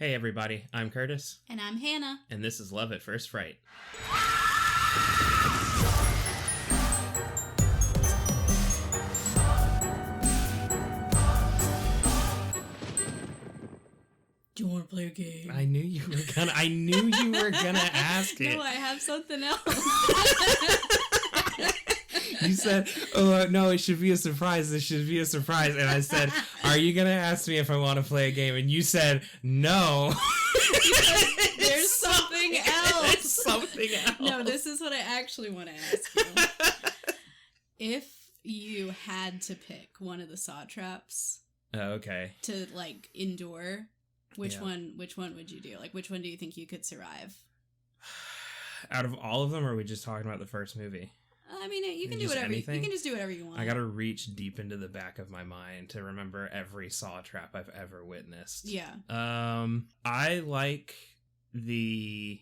Hey everybody, I'm Curtis. And I'm Hannah. And this is Love at First Fright. Do you want to play a game? I knew you were gonna ask it. No, I have something else. You said, oh, no, it should be a surprise. This should be a surprise. And I said, are you going to ask me if I want to play a game? And you said, no. There's something else. There's something else. No, this is what I actually want to ask you. If you had to pick one of the saw traps okay. to, like, endure, which one would you do? Like, which one do you think you could survive? Out of all of them, or are we just talking about the first movie? I mean, you can do whatever. You can just do whatever you want. I gotta reach deep into the back of my mind to remember every saw trap I've ever witnessed. Yeah. I like the,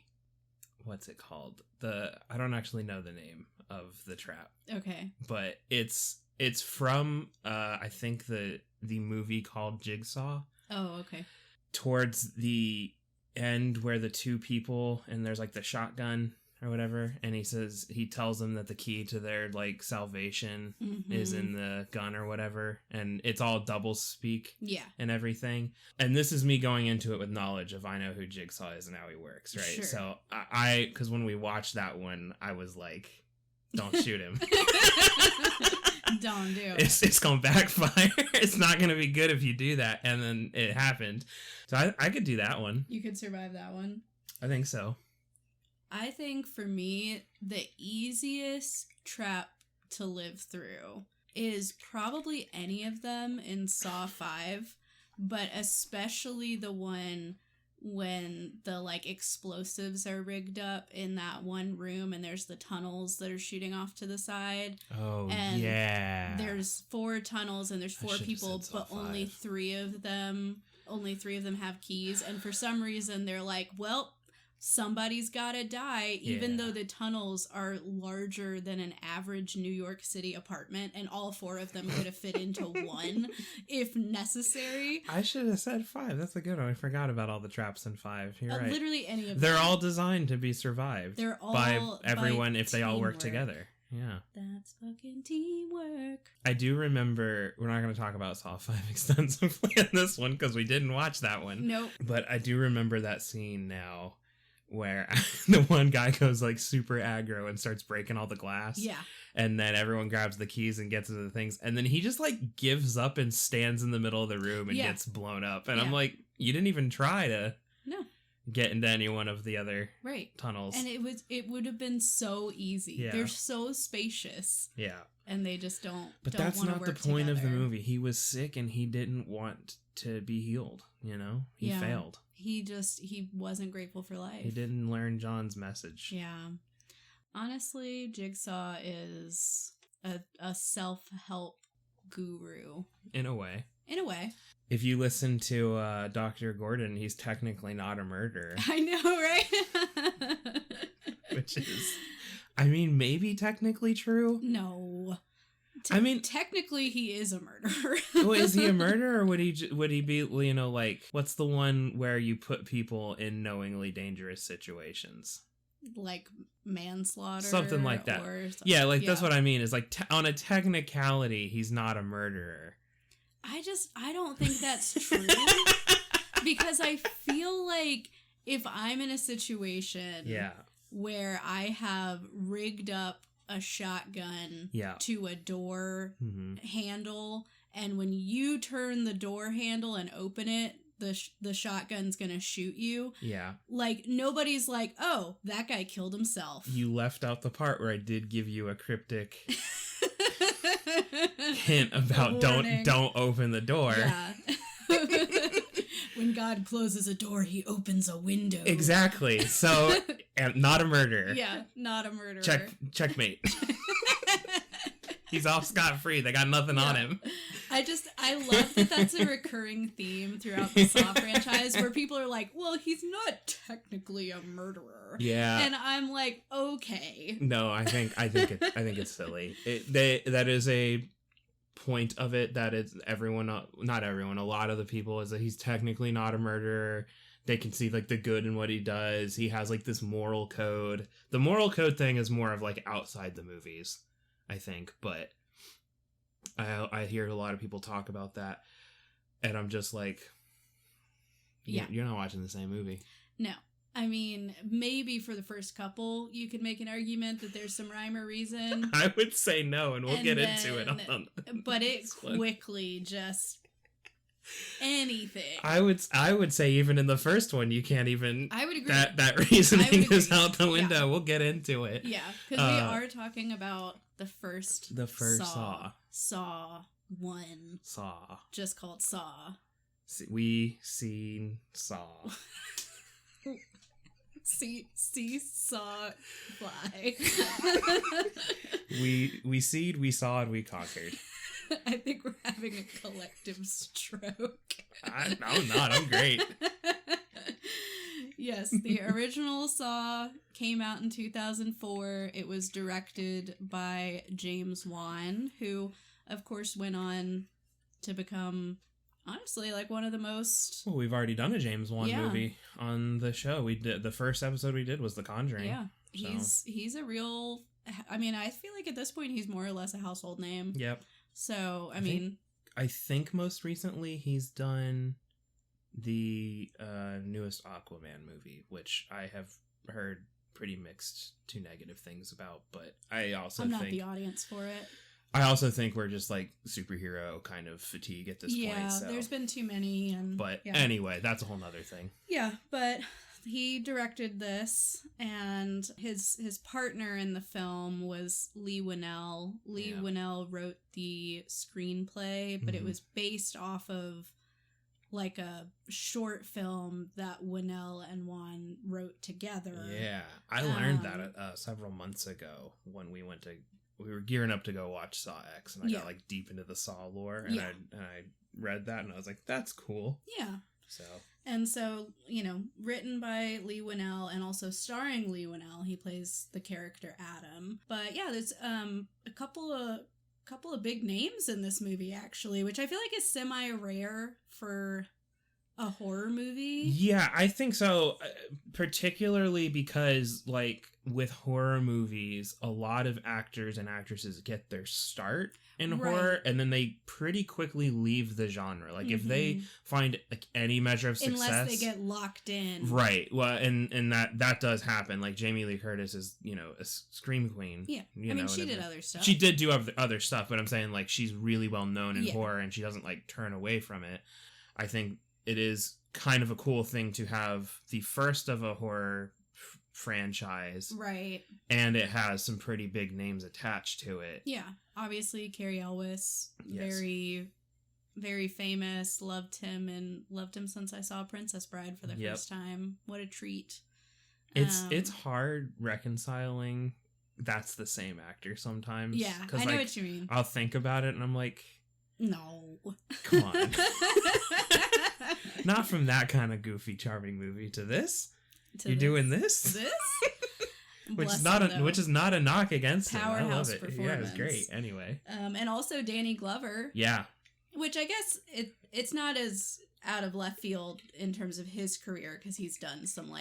what's it called? I don't actually know the name of the trap. Okay. But it's from I think the movie called Jigsaw. Oh, okay. Towards the end where the two people and there's like the shotgun or whatever, and he tells them that the key to their like salvation is in the gun or whatever, and it's all double speak and everything. And this is me going into it with knowledge of I know who Jigsaw is and how he works, right? Sure. So because when we watched that one, I was like, don't shoot him. Don't do it. It's gonna backfire. It's not gonna be good if you do that. And then it happened. So I could do that one. You could survive that one? I think so. I think for me, the easiest trap to live through is probably any of them in Saw 5, but especially the one when the like explosives are rigged up in that one room and there's the tunnels that are shooting off to the side. Oh, and yeah. There's 4 tunnels and there's 4 people, but only 3 of them have keys. And for some reason they're like, well, somebody's gotta die, even though the tunnels are larger than an average New York City apartment, and all 4 of them could have fit into one if necessary. I should have said 5. That's a good one. I forgot about all the traps in 5. You're right. Literally any of them. They're all designed to be survived. They're all by everyone by if they all work teamwork. together. Yeah. That's fucking teamwork. I do remember, we're not going to talk about Saw 5 extensively in this one because we didn't watch that one. Nope. But I do remember that scene now where the one guy goes like super aggro and starts breaking all the glass. Yeah. And then everyone grabs the keys and gets into the things. And then he just like gives up and stands in the middle of the room and gets blown up. And I'm like, you didn't even try to get into any one of the other tunnels. And it would have been so easy. Yeah. They're so spacious. Yeah. And they just don't. But don't that's not the work point together. of the movie. He was sick and he didn't want to be healed. You know, he failed. He wasn't grateful for life. He didn't learn John's message. Yeah. Honestly, Jigsaw is a self-help guru. In a way. In a way. If you listen to Dr. Gordon, he's technically not a murderer. I know, right? Which is, I mean, maybe technically true. No. I mean, technically, he is a murderer. Well, is he a murderer, or would he be, you know, like, what's the one where you put people in knowingly dangerous situations? Like manslaughter? Something like that. Yeah, like, that's what I mean, is like, on a technicality, he's not a murderer. I don't think that's true. Because I feel like if I'm in a situation where I have rigged up a shotgun to a door handle, and when you turn the door handle and open it, the shotgun's gonna shoot you. Yeah. Like, nobody's like, oh, that guy killed himself. You left out the part where I did give you a cryptic hint about don't open the door. Yeah. When God closes a door, he opens a window. Exactly. So, and not a murderer. Yeah, not a murderer. Checkmate. He's off scot-free. They got nothing on him. I love that that's a recurring theme throughout the Saw franchise, where people are like, well, he's not technically a murderer. Yeah. And I'm like, okay. No, I think it's silly. That is a point of it, that it's everyone, not everyone, a lot of the people, is that he's technically not a murderer. they can see like the good in what he does. He has like this moral code. The moral code thing is more of like outside the movies, I think, but I hear a lot of people talk about that, and I'm just like, yeah, you're not watching the same movie. No. I mean, maybe for the first couple, you could make an argument that there's some rhyme or reason. I would say no, and we'll get into it. But it quickly just anything. I would say even in the first one, you can't even. I would agree. That reasoning is out the window. Yeah. We'll get into it. Yeah, because we are talking about the first Saw. Saw 1. Saw. Just called Saw. We seen Saw. See saw fly. we seed, we saw, and we conquered. I think we're having a collective stroke. I'm not. I'm great. Yes, the original Saw came out in 2004. It was directed by James Wan, who, of course, went on to become, honestly, like one of the most... Well, we've already done a James Wan movie on the show. We did the first episode we did was The Conjuring. Yeah, he's a real... I mean, I feel like at this point he's more or less a household name. Yep. So, I think most recently he's done the newest Aquaman movie, which I have heard pretty mixed to negative things about, but I'm not the audience for it. I also think we're just like superhero kind of fatigue at this point. Yeah, there's been too many. Anyway, that's a whole nother thing. Yeah, but he directed this, and his partner in the film was Leigh Whannell. Leigh Whannell wrote the screenplay, but it was based off of like a short film that Whannell and Wan wrote together. Yeah, I learned that several months ago when we were gearing up to go watch Saw X, and I got like deep into the Saw lore, and I read that, and I was like, that's cool. Yeah. So, written by Leigh Whannell and also starring Leigh Whannell. He plays the character Adam. But yeah, there's a couple of big names in this movie, actually, which I feel like is semi-rare for a horror movie. Yeah, I think so, particularly because, like, with horror movies, a lot of actors and actresses get their start in horror, and then they pretty quickly leave the genre. Like, if they find like any measure of success, unless they get locked in, right? Well, and that does happen. Like Jamie Lee Curtis is, a scream queen. Yeah, I mean, she did other stuff. She did do other stuff, but I'm saying like she's really well known in horror, and she doesn't like turn away from it. I think it is kind of a cool thing to have the first of a horror franchise, right? And it has some pretty big names attached to it. Yeah, obviously Cary Elwes, very, very famous. Loved him since I saw Princess Bride for the first time. What a treat! It's hard reconciling that's the same actor sometimes. Yeah, I know what you mean. I'll think about it and I'm like, no, come on. Not from that kind of goofy, charming movie to this. You're doing this? which is not a knock against him. I love it. Yeah, it's great. Anyway. And also Danny Glover. Yeah. Which I guess it's not as out of left field in terms of his career, because he's done some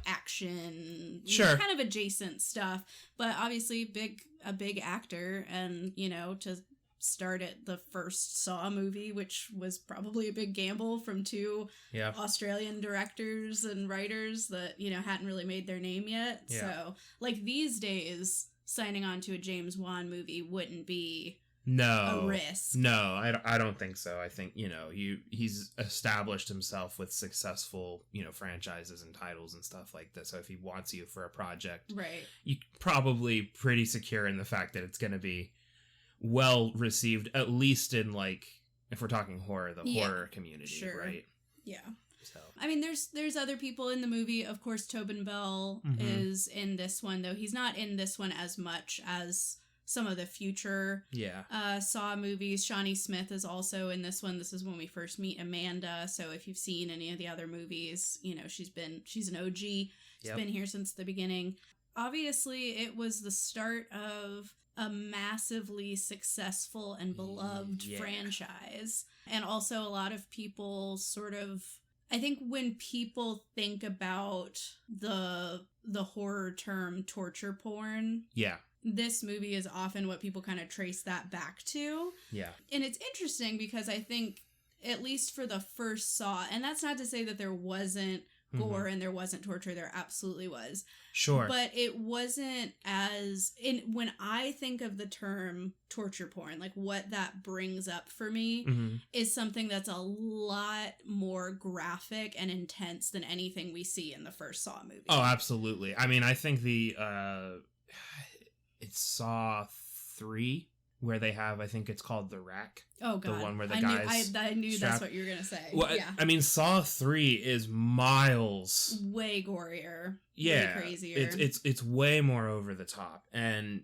action, kind of adjacent stuff. But obviously a big actor, and to start at the first Saw movie, which was probably a big gamble from two Australian directors and writers that hadn't really made their name yet. So like these days, signing on to a James Wan movie wouldn't be a risk. No, I don't think so. I think he's established himself with successful franchises and titles and stuff like this. So if he wants you for a project, right, you're probably pretty secure in the fact that it's going to be well received, at least in like, if we're talking horror, horror community, right? Yeah. So I mean, there's other people in the movie. Of course, Tobin Bell is in this one, though he's not in this one as much as some of the future Saw movies. Shawnee Smith is also in this one. This is when we first meet Amanda. So if you've seen any of the other movies, she's an OG. She's been here since the beginning. Obviously, it was the start of a massively successful and beloved franchise. And also a lot of people sort of I think when people think about the horror term torture porn, yeah, this movie is often what people kind of trace that back to. Yeah. And it's interesting because I think, at least for the first Saw, and that's not to say that there wasn't gore and there wasn't torture, there absolutely was. Sure. But it wasn't when I think of the term torture porn, like what that brings up for me is something that's a lot more graphic and intense than anything we see in the first Saw movie. Oh, absolutely. I mean, I think it's Saw 3 where they have, I think it's called The Rack. Oh, God. The one where the I knew that's what you were going to say. Well, yeah. I mean, Saw 3 is miles. Way gorier. Yeah. Way crazier. It's way more over the top. And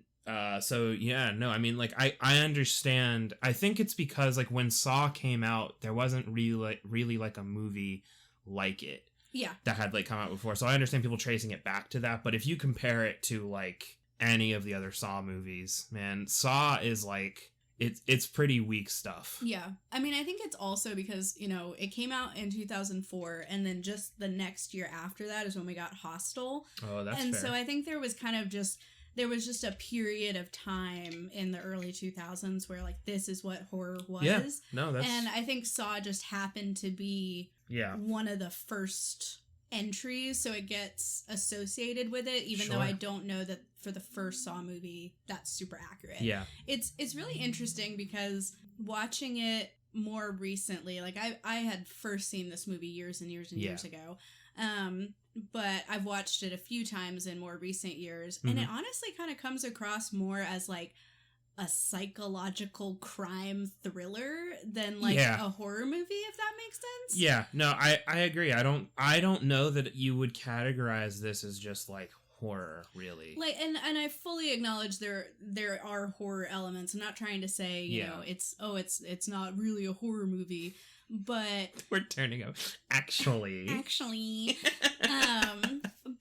so, yeah, no, I mean, like, I understand. I think it's because, like, when Saw came out, there wasn't really like, a movie like it. Yeah. That had, like, come out before. So I understand people tracing it back to that. But if you compare it to, like, any of the other Saw movies, man, Saw is like it's pretty weak stuff. Yeah. I mean, I think it's also because, you know, it came out in 2004 and then just the next year after that is when we got Hostel. Oh, that's and fair. So I think there was just a period of time in the early 2000s where like this is what horror was. Yeah. No, that's... And I think Saw just happened to be one of the first entries, so it gets associated with it, even though I don't know that for the first Saw movie that's super accurate. Yeah. It's really interesting because watching it more recently, like I had first seen this movie years and years and years ago. But I've watched it a few times in more recent years, and it honestly kind of comes across more as like a psychological crime thriller than like a horror movie, if that makes sense. Yeah, no, I agree. I don't know that you would categorize this as just like horror, really. Like, and I fully acknowledge there are horror elements. I'm not trying to say, you know, it's not really a horror movie, but we're turning up. Actually.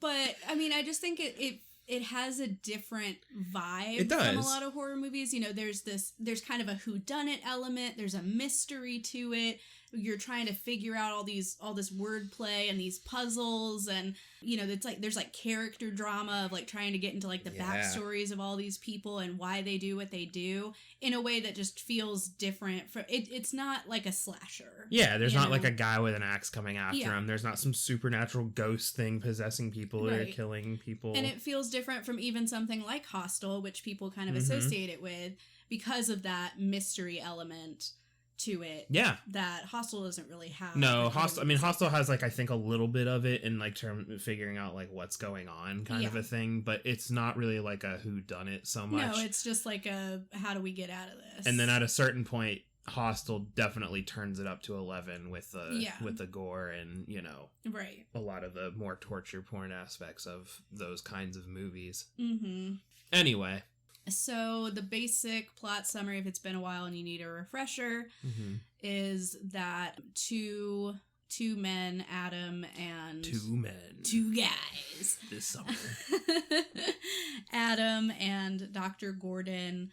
But I mean, I just think it has a different vibe from a lot of horror movies. You know, there's kind of a whodunit element. There's a mystery to it. You're trying to figure out all this wordplay and these puzzles, and you know, it's like there's like character drama of like trying to get into like the backstories of all these people and why they do what they do in a way that just feels different. It's not like a slasher. Yeah, there's not like a guy with an axe coming after him. There's not some supernatural ghost thing possessing people or killing people. And it feels different from even something like Hostel, which people kind of associate it with because of that mystery element to it. Yeah. That Hostel doesn't really have. No, Hostel has like I think a little bit of it in like figuring out like what's going on kind of a thing, but it's not really like a whodunit so much. No, it's just like a how do we get out of this? And then at a certain point Hostel definitely turns it up to 11 with the gore and, you know, a lot of the more torture porn aspects of those kinds of movies. Anyway, so the basic plot summary, if it's been a while and you need a refresher, is that two men, Adam and... Two guys. This summer. Adam and Dr. Gordon,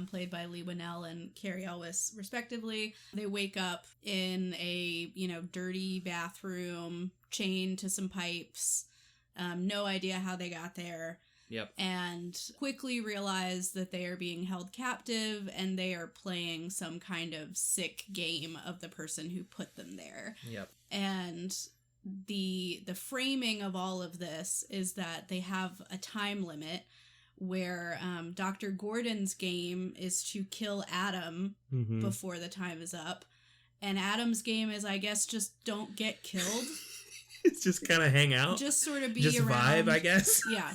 played by Leigh Whannell and Cary Elwes, respectively. They wake up in a, you know, dirty bathroom, chained to some pipes. No idea how they got there. Yep. And quickly realize that they are being held captive and they are playing some kind of sick game of the person who put them there. Yep. And the framing of all of this is that they have a time limit where Dr. Gordon's game is to kill Adam before the time is up. And Adam's game is, I guess, just don't get killed. It's just kind of hang out. Just sort of be just around. Vibe, I guess. Yeah.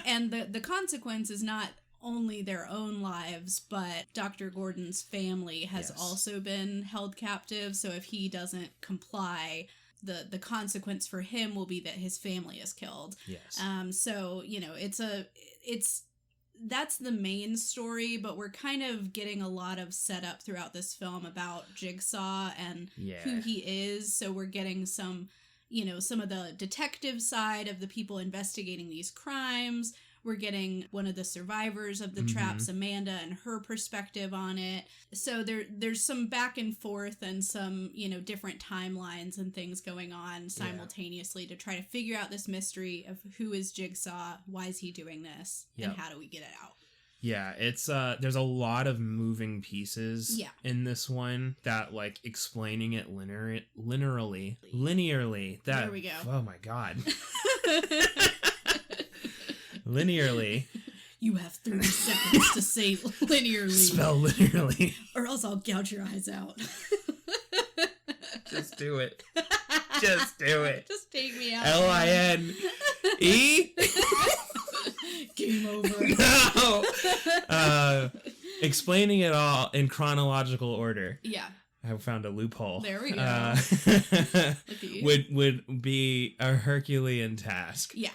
And the consequence is not only their own lives, but Dr. Gordon's family has also been held captive. So if he doesn't comply, the consequence for him will be that his family is killed. Yes. So, you know, that's the main story, but we're kind of getting a lot of setup throughout this film about Jigsaw and who he is. So we're getting some of the detective side of the people investigating these crimes. We're getting one of the survivors of the traps, Amanda, and her perspective on it. So there's some back and forth and some, you know, different timelines and things going on simultaneously to try to figure out this mystery of who is Jigsaw, why is he doing this, and how do we get it out. Yeah, it's there's a lot of moving pieces in this one that, like, explaining it linearly. That, there we go. Oh my god. Linearly. You have 30 seconds to say linearly. Spell linearly. Or else I'll gouge your eyes out. Just do it. Just do it. Just take me out. L-I-N-E? Game over. No! Explaining it all in chronological order. Yeah. I found a loophole. There we go. Look at you. Would be a Herculean task. Yeah.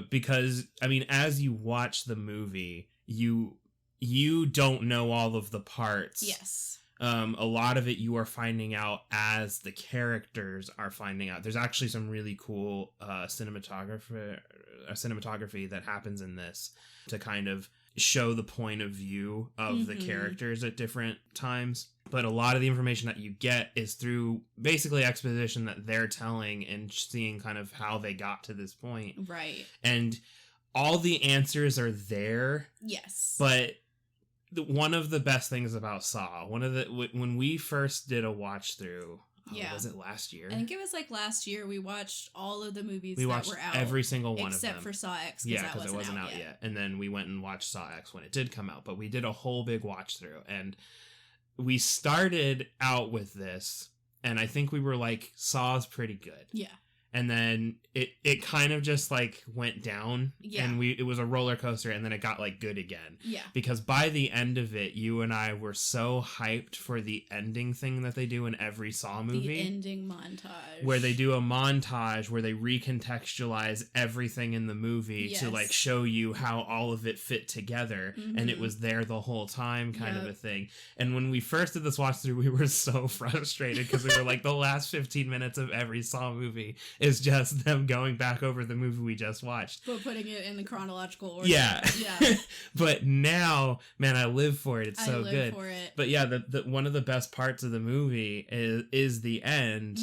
Because, I mean, as you watch the movie, you don't know all of the parts. Yes. A lot of it you are finding out as the characters are finding out. There's actually some really cool cinematography that happens in this to kind of show the point of view of the characters at different times. But a lot of the information that you get is through basically exposition that they're telling and seeing kind of how they got to this point. Right. And all the answers are there. Yes. But one of the best things about Saw, when we first did a watch through, was it last year? I think it was like last year. We watched all of the movies that were out. Every single one of them. Except for Saw X. Yeah, because it wasn't out yet. And then we went and watched Saw X when it did come out. But we did a whole big watch through. And we started out with this, and I think we were like, Saw's pretty good. Yeah. And then it kind of just like went down, and it was a roller coaster, and then it got like good again. Yeah. Because by the end of it, you and I were so hyped for the ending thing that they do in every Saw movie. The ending montage. Where they do a montage where they recontextualize everything in the movie to like show you how all of it fit together, and it was there the whole time kind of a thing. And when we first did this watch through, we were so frustrated because we were like, the last 15 minutes of every Saw movie is just them going back over the movie we just watched. But putting it in the chronological order. Yeah. But now, man, I live for it. It's so good. I live for it. But yeah, the one of the best parts of the movie is the end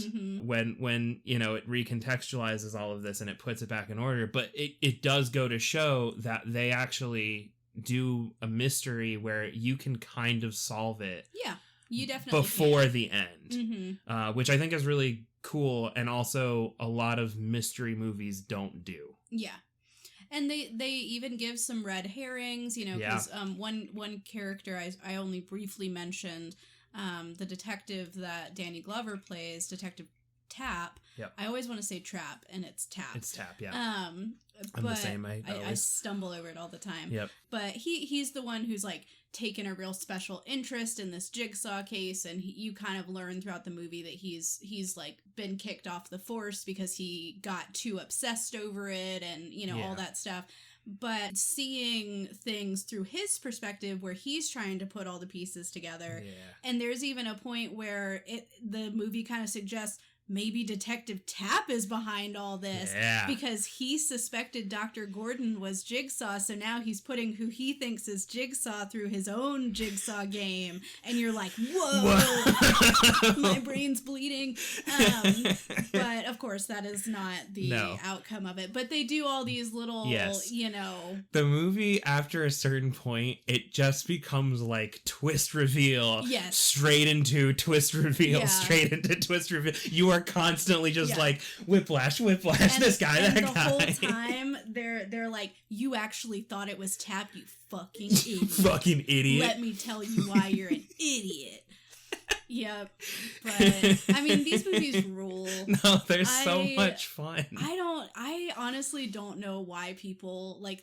when, you know, it recontextualizes all of this and it puts it back in order. But it does go to show that they actually do a mystery where you can kind of solve it. Yeah, you definitely before the end, which I think is really cool, and also a lot of mystery movies don't do. Yeah. And they even give some red herrings, you know, because one character I only briefly mentioned, the detective that Danny Glover plays, Detective Tapp. Yep. I always want to say Trap, and it's Tapp. It's Tapp, yeah. I'm the same. I stumble over it all the time. Yep. But he's the one who's like taken a real special interest in this Jigsaw case, and you kind of learn throughout the movie that he's like been kicked off the force because he got too obsessed over it, and you know all that stuff. But seeing things through his perspective where he's trying to put all the pieces together, and there's even a point where the movie kind of suggests maybe Detective Tapp is behind all this because he suspected Dr. Gordon was Jigsaw, so now he's putting who he thinks is Jigsaw through his own Jigsaw game, and you're like, whoa, my brain's bleeding. But of course that is not the outcome of it, but they do all these little, you know. The movie, after a certain point, it just becomes like twist reveal, straight into twist reveal, straight into twist reveal. You are constantly just like whiplash, and this guy, that guy. The whole time they're like, you actually thought it was Tapp, you fucking idiot. Fucking idiot. Let me tell you why you're an idiot. Yep. But I mean, these movies rule. No, they're so much fun. I honestly don't know why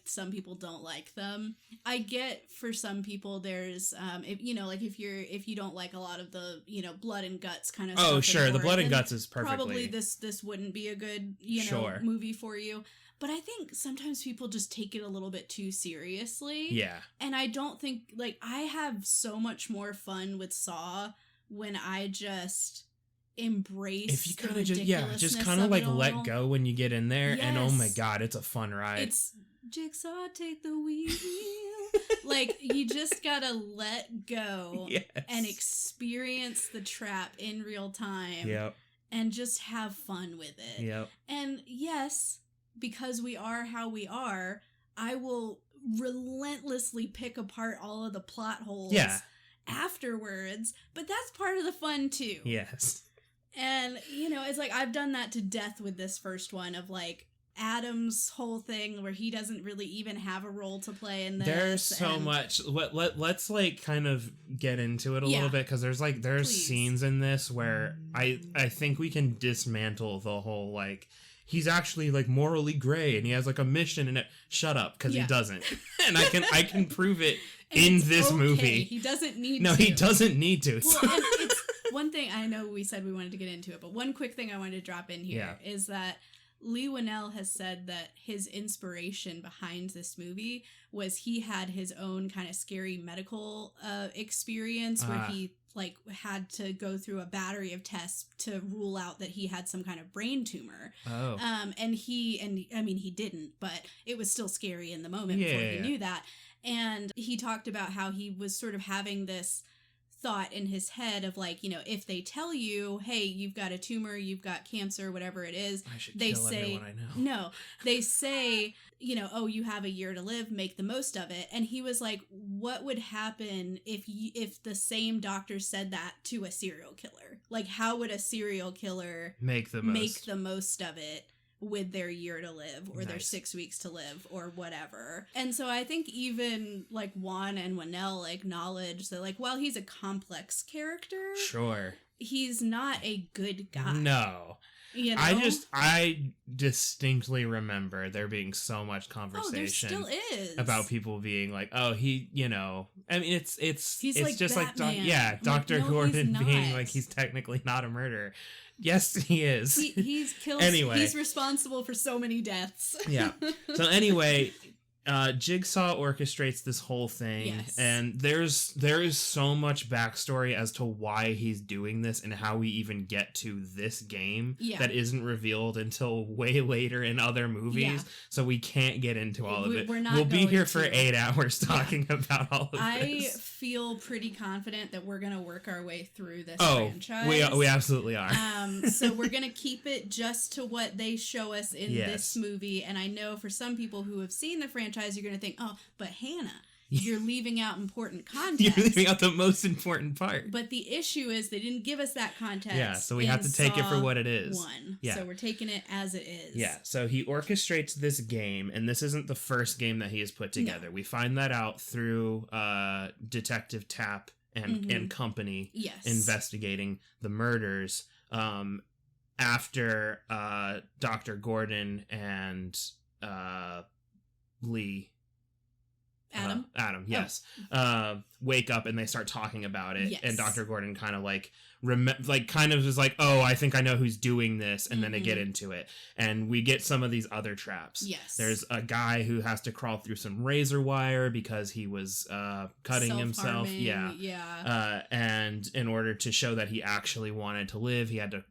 some people don't like them. I get for some people there's if you don't like a lot of the, you know, blood and guts kind of stuff. Oh, sure. The blood and guts is perfectly. Probably this wouldn't be a good, you know, movie for you. But I think sometimes people just take it a little bit too seriously. Yeah. And I don't think, like, I have so much more fun with Saw when I just embrace if you kind of just kind of like let go when you get in there, and oh my god, it's a fun ride. Jigsaw, take the wheel. Like, you just gotta let go and experience the trap in real time. Yep. And just have fun with it. Yep. And yes, because we are how we are, I will relentlessly pick apart all of the plot holes afterwards, but that's part of the fun too. Yes. And, you know, it's like I've done that to death with this first one of like Adam's whole thing where he doesn't really even have a role to play in this. There's so much. Let's like kind of get into it a little bit, because there's scenes in this where I think we can dismantle the whole like he's actually like morally gray and he has like a mission and it. Shut up, because he doesn't, and I can prove it in this movie. He doesn't need to. No, he doesn't need to. Well, and it's one thing I know we said we wanted to get into it, but one quick thing I wanted to drop in here is that Leigh Whannell has said that his inspiration behind this movie was he had his own kind of scary medical experience where he like had to go through a battery of tests to rule out that he had some kind of brain tumor. Oh. And I mean, he didn't, but it was still scary in the moment before he knew that. And he talked about how he was sort of having this thought in his head of like, you know, if they tell you, hey, you've got a tumor, you've got cancer, whatever it is, they say, no, they say, you know, oh, you have a year to live, make the most of it. And he was like, what would happen if the same doctor said that to a serial killer? Like, how would a serial killer make the most of it with their year to live or their 6 weeks to live or whatever? And so I think even like Wan and Whannell acknowledge that like, while he's a complex character, he's not a good guy. No. You know? I distinctly remember there being so much conversation there still is. About people being like, oh, he, you know, I mean, it's like just Batman. like, Dr. No, Gordon being like, he's technically not a murderer. Yes, he is. He's killed. Anyway. He's responsible for so many deaths. Yeah. So anyway, Jigsaw orchestrates this whole thing, and there is so much backstory as to why he's doing this and how we even get to this game that isn't revealed until way later in other movies. So we can't get into all of it. We'll be here for 8 hours talking about all of this. I feel pretty confident that we're gonna work our way through this franchise. We absolutely are. So we're gonna keep it just to what they show us in this movie, and I know for some people who have seen the franchise, you're going to think, oh, but Hannah, you're leaving out important context. You're leaving out the most important part. But the issue is they didn't give us that context. Yeah, so we have to take it for what it is. So we're taking it as it is. Yeah, so he orchestrates this game, and this isn't the first game that he has put together. No. We find that out through Detective Tapp and company investigating the murders after Dr. Gordon and Adam, yes. Wake up and they start talking about it, and Dr. Gordon kind of like is like, oh, I think I know who's doing this, and then they get into it, and we get some of these other traps. There's a guy who has to crawl through some razor wire because he was cutting himself. And in order to show that he actually wanted to live, he had to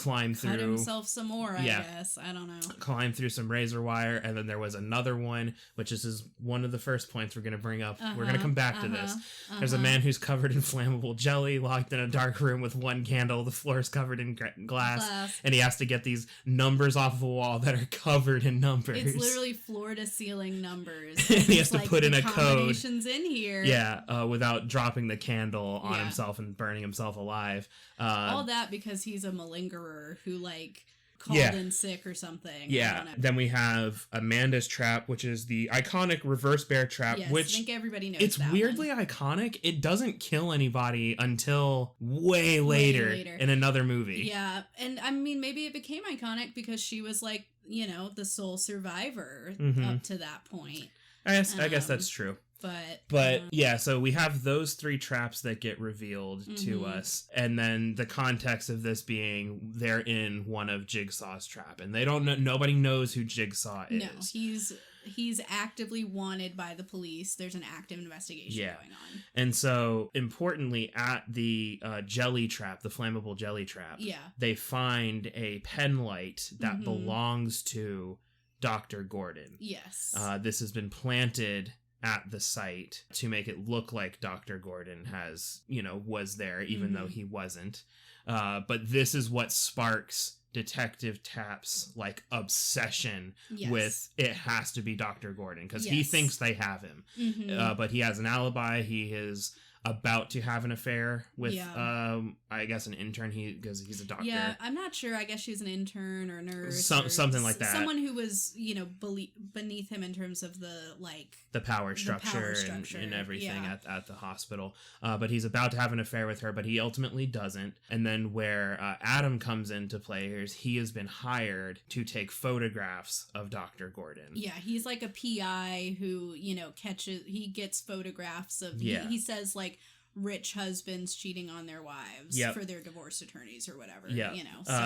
cut himself some more, I guess. I don't know. Climb through some razor wire, and then there was another one, which is one of the first points we're going to bring up. We're going to come back to this. There's a man who's covered in flammable jelly, locked in a dark room with one candle. The floor is covered in glass, and he has to get these numbers off of a wall that are covered in numbers. It's literally floor to ceiling numbers. And he has to put in a code. Combinations in here. Yeah, without dropping the candle on himself and burning himself alive. All that because he's a malingerer who like called in sick or something. Then we have Amanda's trap, which is the iconic reverse bear trap, which I think everybody knows. It's weirdly iconic. It doesn't kill anybody until way later in another movie. Yeah, and I mean maybe it became iconic because she was like, you know, the sole survivor up to that point. I guess that's true. But yeah, so we have those 3 traps that get revealed to us, and then the context of this being they're in one of Jigsaw's trap, and they don't know, nobody knows who Jigsaw is. No, he's actively wanted by the police. There's an active investigation going on. And so importantly, at the jelly trap, the flammable jelly trap, they find a pen light that belongs to Dr. Gordon. Yes. This has been planted at the site to make it look like Dr. Gordon was there, even though he wasn't. But this is what sparks Detective Tapp's like obsession with it has to be Dr. Gordon, because he thinks they have him. But he has an alibi. He is about to have an affair with I guess an intern, because he's a doctor. Yeah, I'm not sure. I guess she's an intern or nurse, something like that. Someone who was, beneath him in terms of the power structure and everything at the hospital. But he's about to have an affair with her, but he ultimately doesn't. And then where Adam comes into play is he has been hired to take photographs of Dr. Gordon. Yeah, he's like a PI who, he gets photographs of, he says like, rich husbands cheating on their wives for their divorce attorneys or whatever.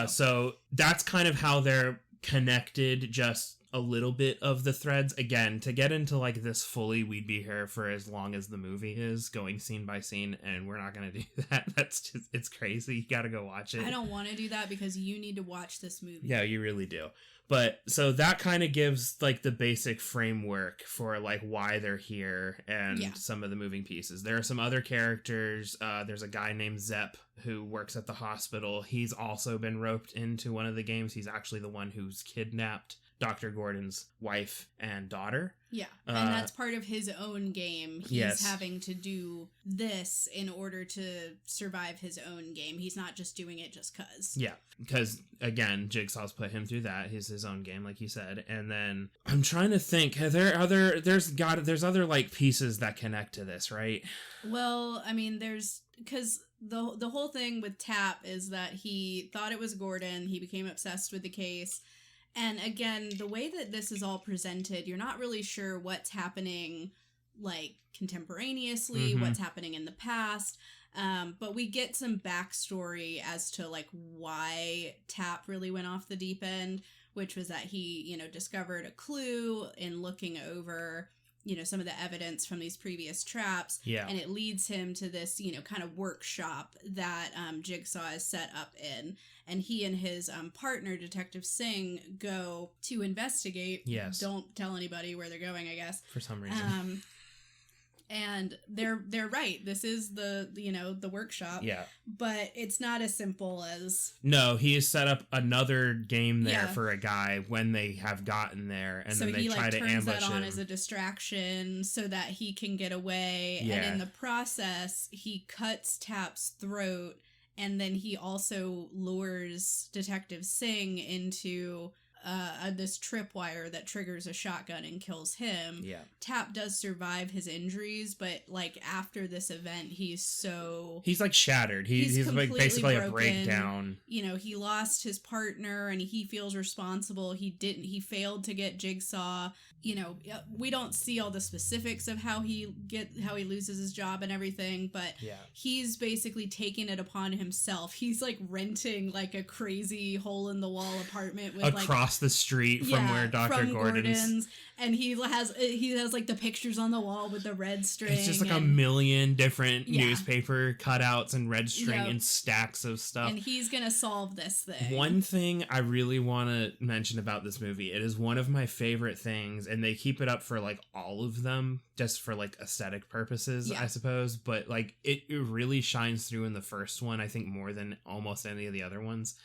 So that's kind of how they're connected, just a little bit of the threads. Again, to get into like this fully, we'd be here for as long as the movie is, going scene by scene, and we're not going to do that. That's just, it's crazy. You got to go watch it. I don't want to do that because you need to watch this movie. Yeah, you really do. But so that kind of gives like the basic framework for like why they're here and some of the moving pieces. There are some other characters. There's a guy named Zepp who works at the hospital. He's also been roped into one of the games. He's actually the one who's kidnapped Dr. Gordon's wife and daughter. Yeah, and that's part of his own game. He's having to do this in order to survive his own game. He's not just doing it just cuz. Yeah, because, again, Jigsaw's put him through that. He's his own game, like you said. And then, I'm trying to think, there's other, like, pieces that connect to this, right? Well, I mean, because the whole thing with Tapp is that he thought it was Gordon. He became obsessed with the case. And again, the way that this is all presented, you're not really sure what's happening, like, contemporaneously, what's happening in the past. But we get some backstory as to, like, why Tapp really went off the deep end, which was that he, discovered a clue in looking over, some of the evidence from these previous traps. Yeah. And it leads him to this, kind of workshop that Jigsaw is set up in. And he and his partner, Detective Singh, go to investigate. Yes. Don't tell anybody where they're going, I guess. For some reason. And they're right. This is the workshop. Yeah. But it's not as simple as... No, he has set up another game there for a guy when they have gotten there, and so then they try to ambush him. So he turns that on as a distraction so that he can get away. Yeah. And in the process, he cuts Tapp's throat, and then he also lures Detective Singh into... this tripwire that triggers a shotgun and kills him. Yeah. Tapp does survive his injuries, but like after this event, he's like shattered. He's like basically broken. A breakdown. He lost his partner and he feels responsible. He failed to get Jigsaw. We don't see all the specifics of how he loses his job and everything, but he's basically taking it upon himself. He's like renting like a crazy hole in the wall apartment with across the street from where Dr. Gordon's, and he has like the pictures on the wall with the red string. It's just like a million different newspaper cutouts and red string and stacks of stuff. And he's gonna solve this thing. One thing I really want to mention about this movie, it is one of my favorite things, and they keep it up for like all of them just for like aesthetic purposes, I suppose, but like it really shines through in the first one, I think, more than almost any of the other ones.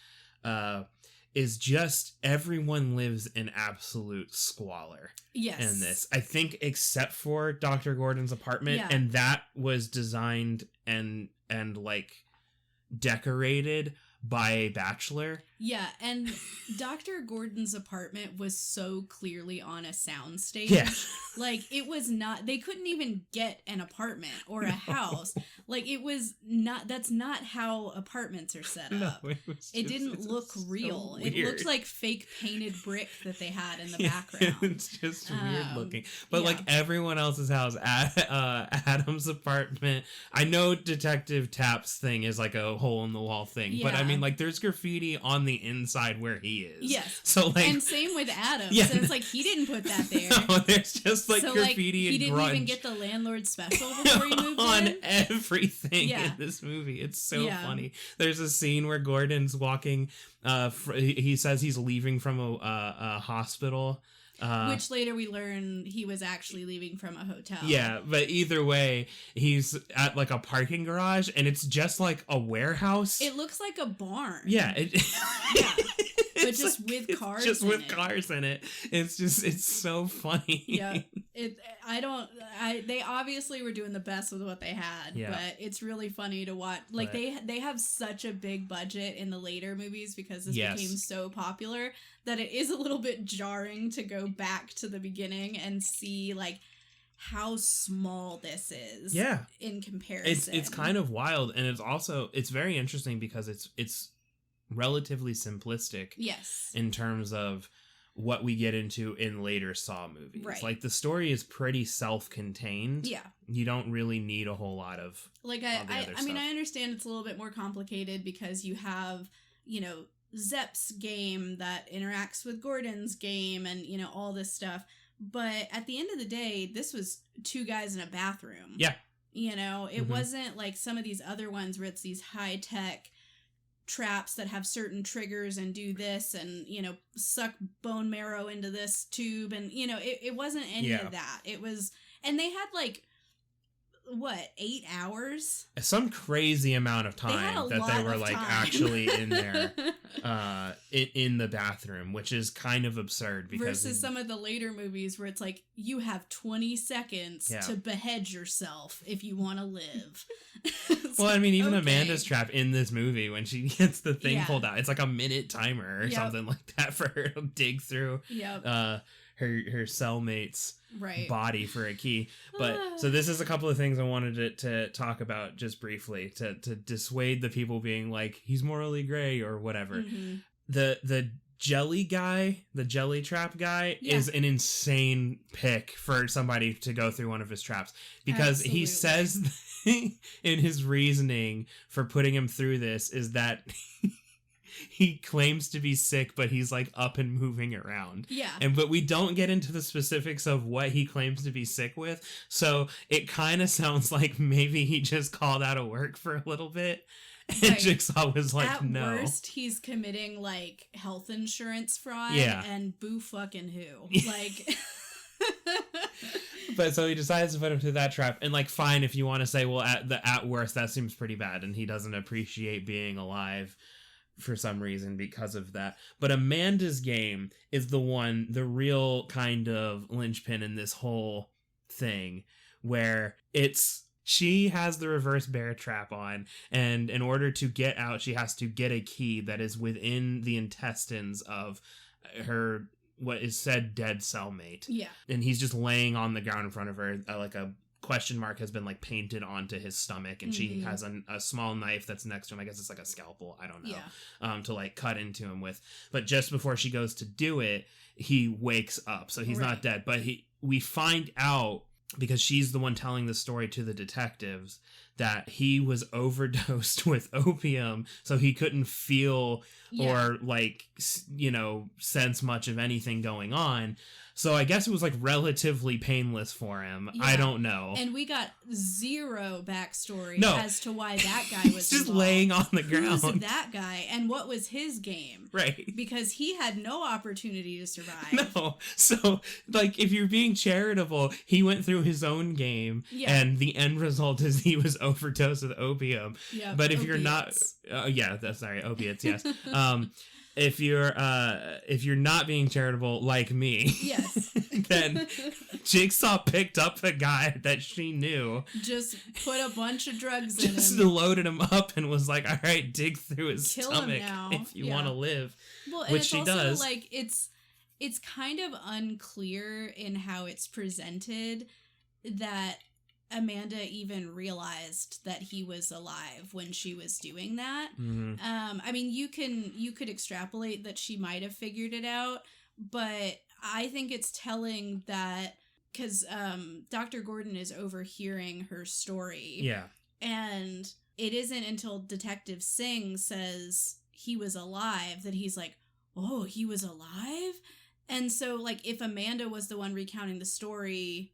Is just everyone lives in absolute squalor. Yes. In this. I think except for Dr. Gordon's apartment, and that was designed and like decorated by a bachelor. Yeah, and Dr. Gordon's apartment was so clearly on a soundstage. Yeah. Like, it was not... They couldn't even get an apartment or a house. Like, it was not... That's not how apartments are set up. No, it didn't look real. So it looked like fake painted brick that they had in the background. It's just weird looking. But, like, everyone else's house, Adam's apartment... I know Detective Tapp's thing is, like, a hole-in-the-wall thing. Yeah. But, I mean, like, there's graffiti on on the inside where he is. Yes. So like, and same with Adam. Yeah. So it's like he didn't put that there. No, there's just like graffiti and he didn't grunge even get the landlord special before he moved on in. everything in this movie. It's so funny. There's a scene where Gordon's walking. He says he's leaving from a hospital. Which later we learn he was actually leaving from a hotel. Yeah, but either way, he's at like a parking garage, and it's just like a warehouse. It looks like a barn. Yeah. But just like, with cars just with cars in it. It's so funny. Yeah. They obviously were doing the best with what they had, but it's really funny to watch. Like they have such a big budget in the later movies because this became so popular that it is a little bit jarring to go back to the beginning and see like how small this is. Yeah. In comparison. It's kind of wild, and it's very interesting because it's relatively simplistic. Yes. In terms of what we get into in later Saw movies. Right. Like the story is pretty self-contained. Yeah. You don't really need a whole lot of I mean, I understand it's a little bit more complicated because you have, Zepp's game that interacts with Gordon's game and, all this stuff. But at the end of the day, this was two guys in a bathroom. Yeah. It wasn't like some of these other ones where it's these high-tech traps that have certain triggers and do this and, suck bone marrow into this tube. And, it wasn't any of that. It was, and they had like, 8 hours? Some crazy amount of time that they were like actually in there in the bathroom, which is kind of absurd because versus some of the later movies where it's like you have 20 seconds to behead yourself if you want to live. Well, I mean, even Amanda's trap in this movie when she gets the thing pulled out, it's like a minute timer or something like that for her to dig through her cellmate's body for a key. But so this is a couple of things I wanted to talk about just briefly to dissuade the people being like he's morally gray or whatever. Mm-hmm. The jelly guy, the jelly trap guy is an insane pick for somebody to go through one of his traps because he says in his reasoning for putting him through this is that he claims to be sick, but he's like up and moving around. Yeah. But we don't get into the specifics of what he claims to be sick with. So it kind of sounds like maybe he just called out of work for a little bit. And Jigsaw was like, at no. At worst, he's committing like health insurance fraud. And boo fucking who. Like. But so he decides to put him through that trap. And like, fine, if you want to say, well, at worst, that seems pretty bad. And he doesn't appreciate being alive for some reason because of that. But Amanda's game is the real kind of linchpin in this whole thing, where she has the reverse bear trap on, and in order to get out, she has to get a key that is within the intestines of her, what is said dead cellmate. Yeah. And he's just laying on the ground in front of her, like a question mark has been like painted onto his stomach, and she has a small knife that's next to him. I guess it's like a scalpel, I don't know, to like cut into him with. But just before she goes to do it, he wakes up, so he's not dead. But we find out, because she's the one telling the story to the detectives, that he was overdosed with opium, so he couldn't feel or like sense much of anything going on. So I guess it was like relatively painless for him. Yeah. I don't know. And we got zero backstory as to why that guy was just laying on the ground. Who's that guy and what was his game? Right. Because he had no opportunity to survive. No. So like, if you're being charitable, he went through his own game, and the end result is he was overdosed with opium. Yeah. But if you're not, opiates, yes. If you're not being charitable like me, then Jigsaw picked up a guy that she knew, just put a bunch of drugs in him, just loaded him up, and was like, "All right, dig through his stomach if you want to live." Well, which she also does. Like it's kind of unclear in how it's presented that Amanda even realized that he was alive when she was doing that. Mm-hmm. I mean, you could extrapolate that she might have figured it out, but I think it's telling that because Dr. Gordon is overhearing her story. Yeah. And it isn't until Detective Singh says, he was alive, that he's like, oh, he was alive? And so, like, if Amanda was the one recounting the story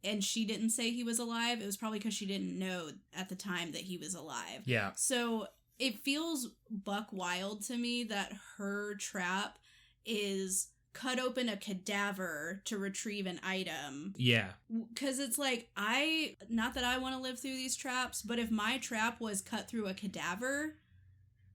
and she didn't say he was alive, it was probably because she didn't know at the time that he was alive. Yeah. So it feels buck wild to me that her trap is cut open a cadaver to retrieve an item. Yeah. Because it's like, not that I want to live through these traps, but if my trap was cut through a cadaver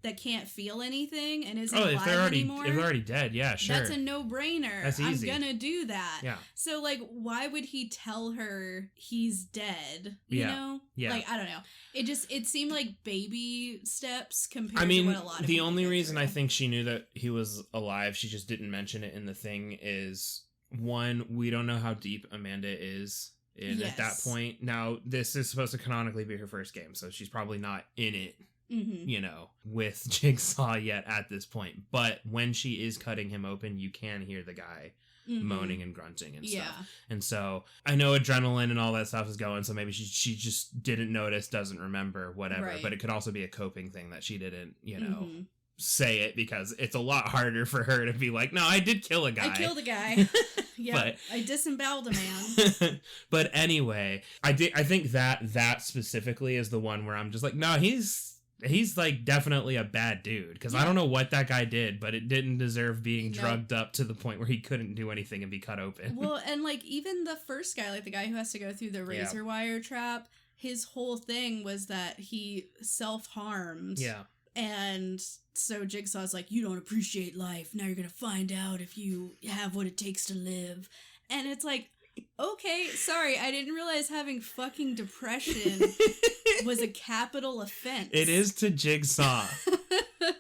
that can't feel anything and isn't alive anymore. If they're already dead, yeah, sure. That's a no-brainer. That's easy. I'm gonna do that. Yeah. So, like, why would he tell her he's dead? You know? Yeah. Like, I don't know. It seemed like baby steps compared to what a lot of the people only go reason through. I think she knew that he was alive, she just didn't mention it in the thing, is, one, we don't know how deep Amanda is at that point. Now, this is supposed to canonically be her first game, so she's probably not in it. Mm-hmm. You know, with Jigsaw yet at this point. But when she is cutting him open, you can hear the guy moaning and grunting and stuff. And so I know adrenaline and all that stuff is going, so maybe she just didn't notice, doesn't remember, whatever. Right. But it could also be a coping thing that she didn't, you know, say it, because it's a lot harder for her to be like, no, I did kill a guy. I killed a guy. Yeah, I disemboweled a man. But anyway, I think that specifically is the one where I'm just like, no, he's like definitely a bad dude, because I don't know what that guy did, but it didn't deserve being drugged up to the point where he couldn't do anything and be cut open. Well, and like even the first guy, like the guy who has to go through the razor wire trap, his whole thing was that he self-harmed. Yeah. And so Jigsaw's like, you don't appreciate life. Now you're going to find out if you have what it takes to live. And it's like, okay, sorry, I didn't realize having fucking depression was a capital offense. It is to Jigsaw.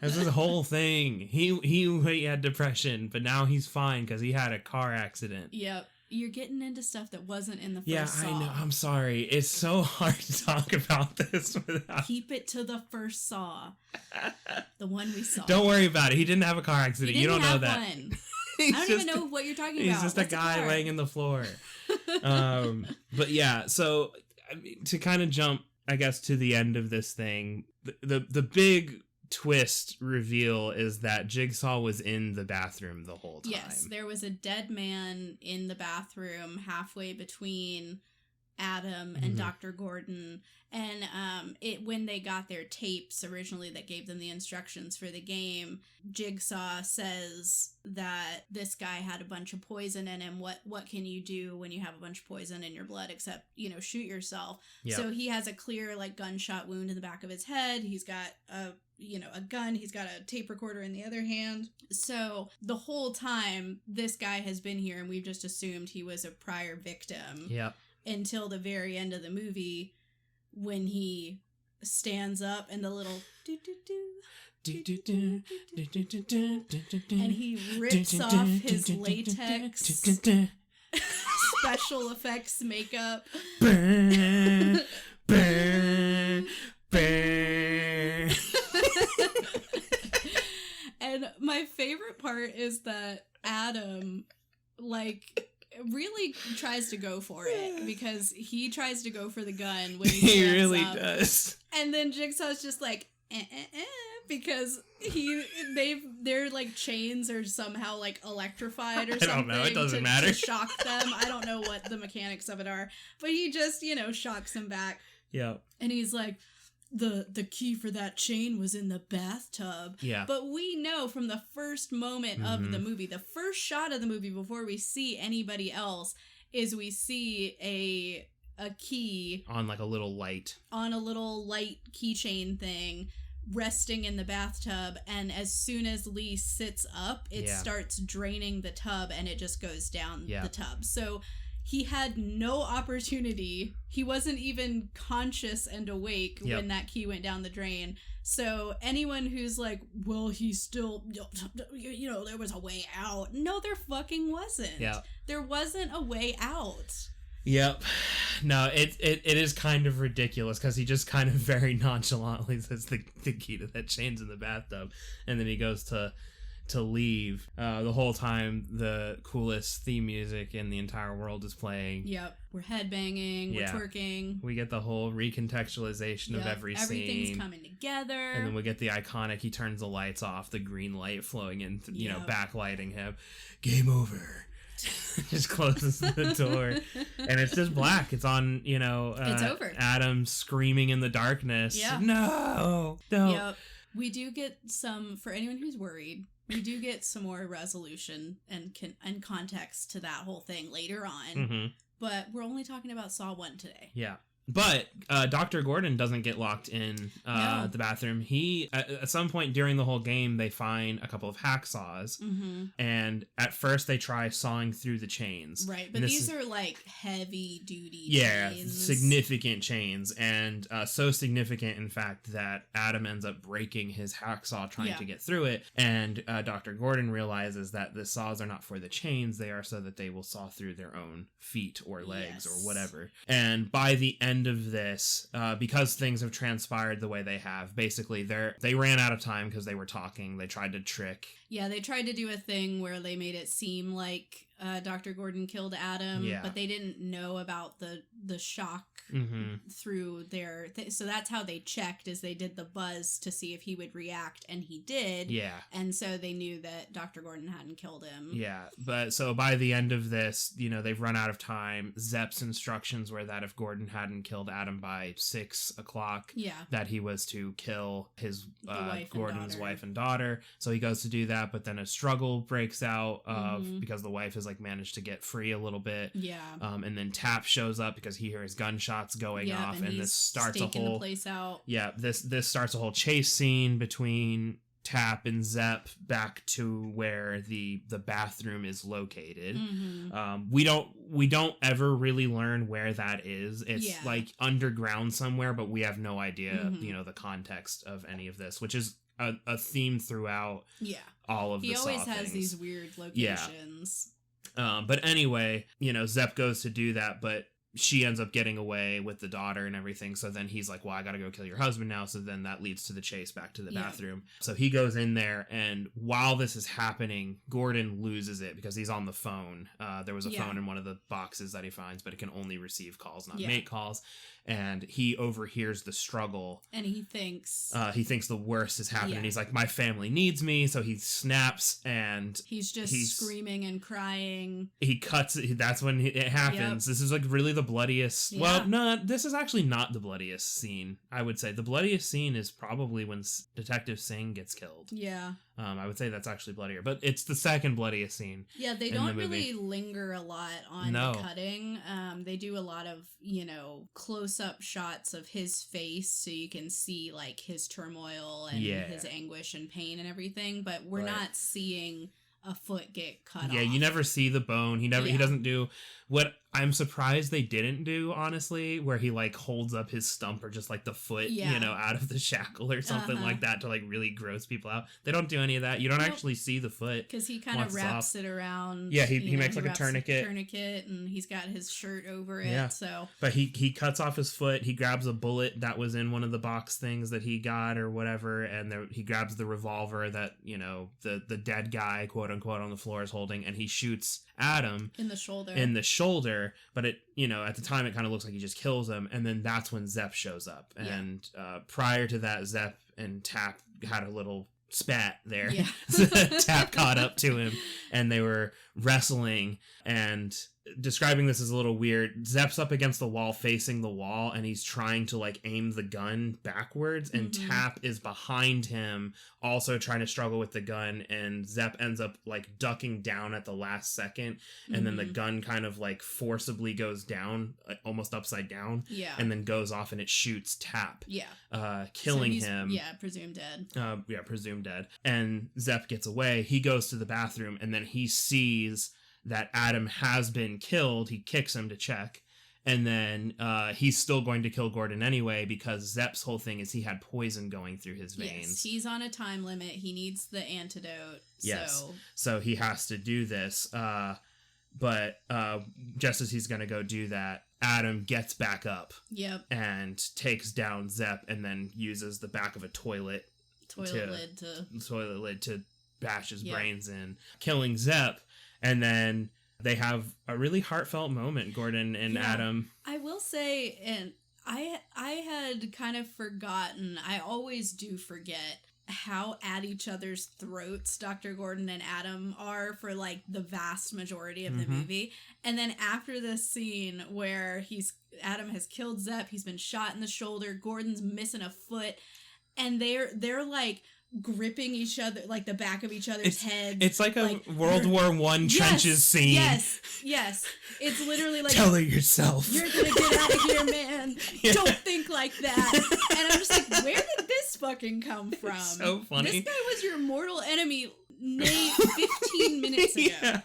That's his whole thing. He had depression, but now he's fine because he had a car accident. Yep. You're getting into stuff that wasn't in the first Saw. Yeah, I know. I'm sorry. It's so hard to talk about this without... Keep it to the first Saw. The one we saw. Don't worry about it. He didn't have a car accident. You don't know that. One. I don't even know what you're talking about. He's just a guy laying in the floor. But yeah, so I mean, to kind of jump, I guess, to the end of this thing, the big twist reveal is that Jigsaw was in the bathroom the whole time. Yes, there was a dead man in the bathroom halfway between Adam and Dr. Gordon. And when they got their tapes originally that gave them the instructions for the game, Jigsaw says that this guy had a bunch of poison in him. What can you do when you have a bunch of poison in your blood except, shoot yourself? Yep. So he has a clear gunshot wound in the back of his head. He's got a gun. He's got a tape recorder in the other hand. So the whole time this guy has been here, and we've just assumed he was a prior victim. Yep. Until the very end of the movie, when he stands up and the little and he rips off his latex special effects makeup. And my favorite part is that Adam, really tries to go for it, because he tries to go for the gun when he really up. Does. And then Jigsaw's just like, because their chains are somehow electrified or something. I don't know. It doesn't matter. To shock them. I don't know what the mechanics of it are, but he just shocks them back. Yeah. And he's like, the key for that chain was in the bathtub. Yeah. But we know from the first moment of the movie, the first shot of the movie before we see anybody else, is we see a key on a little light. On a little light keychain thing resting in the bathtub, and as soon as Lee sits up, it starts draining the tub and it just goes down the tub. So he had no opportunity. He wasn't even conscious and awake when that key went down the drain. So anyone who's like, well, he's still, there was a way out. No, there fucking wasn't. Yeah. There wasn't a way out. Yep. No, it is kind of ridiculous, because he just kind of very nonchalantly says the key to that chain's in the bathtub, and then he goes to to leave, the whole time the coolest theme music in the entire world is playing. Yep. We're headbanging, we're twerking. We get the whole recontextualization of every scene. Everything's coming together. And then we get the iconic, he turns the lights off, the green light flowing in, you know, backlighting him. Game over. Just closes the door. And it's just black. It's on, you know, it's over. Adam screaming in the darkness. Yeah. No. Yep. We do get some, for anyone who's worried, we do get some more resolution and context to that whole thing later on. Mm-hmm. But we're only talking about Saw 1 today. Yeah. But Dr. Gordon doesn't get locked in the bathroom. He, at some point during the whole game, they find a couple of hacksaws. Mm-hmm. And at first they try sawing through the chains. Right, but these are like heavy duty chains. Yeah, significant chains. And so significant, in fact, that Adam ends up breaking his hacksaw trying to get through it. And Dr. Gordon realizes that the saws are not for the chains. They are so that they will saw through their own feet or legs or whatever. And by the end of this, because things have transpired the way they have, basically they ran out of time because they were talking. They tried to trick. Yeah, they tried to do a thing where they made it seem like Dr. Gordon killed Adam, but they didn't know about the shock through their so that's how they checked, is they did the buzz to see if he would react, and he did. Yeah. And so they knew that Dr. Gordon hadn't killed him. Yeah, but so by the end of this, you know, they've run out of time. Zepp's instructions were that if Gordon hadn't killed Adam by 6 o'clock, that he was to kill his Gordon's wife and daughter. So he goes to do that, but then a struggle breaks out because the wife has like managed to get free a little bit. Yeah. And then Tap shows up because he hears gunshots going off, and this starts a whole the place out. Yeah, this starts a whole chase scene between Tap and Zepp back to where the bathroom is located. Mm-hmm. We don't ever really learn where that is. It's like underground somewhere, but we have no idea, you know, the context of any of this, which is a theme throughout all of the Saw things. He always has these weird locations. But anyway, you know, Zepp goes to do that, but she ends up getting away with the daughter and everything. So then he's like, well, I gotta go kill your husband now. So then that leads to the chase back to the bathroom. So he goes in there, and while this is happening, Gordon loses it because he's on the phone. There was a phone in one of the boxes that he finds, but it can only receive calls, not make calls. And he overhears the struggle. And he thinks the worst is happening. He's like, my family needs me. So he snaps, and he's screaming and crying. He cuts it. That's when it happens. This is like really the bloodiest. Yeah. Well, no, this is actually not the bloodiest scene. I would say the bloodiest scene is probably when Detective Singh gets killed. Yeah. I would say that's actually bloodier, but it's the second bloodiest scene. Yeah, they don't really linger a lot on the cutting. They do a lot of, you know, close-up shots of his face, so you can see like his turmoil and his anguish and pain and everything, but we're not seeing a foot get cut off. Yeah, you never see the bone. He doesn't do what I'm surprised they didn't do, honestly, where he like holds up his stump or just like the foot, you know, out of the shackle or something like that to like really gross people out. They don't do any of that. You don't actually see the foot. Because he kind of wraps it around. Yeah, he makes like a tourniquet. And he's got his shirt over it. Yeah. So. But he cuts off his foot. He grabs a bullet that was in one of the box things that he got or whatever. And he grabs the revolver that, you know, the dead guy, quote unquote, on the floor is holding. And he shoots Adam. In the shoulder. But it, you know, at the time it kind of looks like he just kills him, and then that's when Zepp shows up. And prior to that, Zepp and Tap had a little spat there. Yeah. Tap caught up to him, and they were wrestling. And describing this is a little weird. Zepp's up against the wall, facing the wall, and he's trying to like aim the gun backwards, and Tap is behind him, also trying to struggle with the gun, and Zepp ends up like ducking down at the last second, and then the gun kind of like forcibly goes down, almost upside down, and then goes off, and it shoots Tap, killing him. Presumed dead. Presumed dead. And Zepp gets away. He goes to the bathroom, and then he sees that Adam has been killed. He kicks him to check, and then he's still going to kill Gordon anyway, because Zepp's whole thing is he had poison going through his veins. Yes, he's on a time limit. He needs the antidote. Yes, so he has to do this. But just as he's going to go do that, Adam gets back up. And takes down Zepp, and then uses the back of a toilet lid to bash his brains in, killing Zepp. And then they have a really heartfelt moment, Gordon and Adam. I will say, and I had kind of forgotten, I always do forget how at each other's throats Dr. Gordon and Adam are for like the vast majority of the movie. And then after this scene where Adam has killed Zepp, he's been shot in the shoulder, Gordon's missing a foot, and they're like gripping each other, like the back of each other's heads. It's like a World War I trenches scene. Yes. It's literally like, tell her yourself. You're gonna get out of here, man. Yeah. Don't think like that. And I'm just like, where did this fucking come from? It's so funny. This guy was your mortal enemy, Nate, 15 minutes ago. Yeah.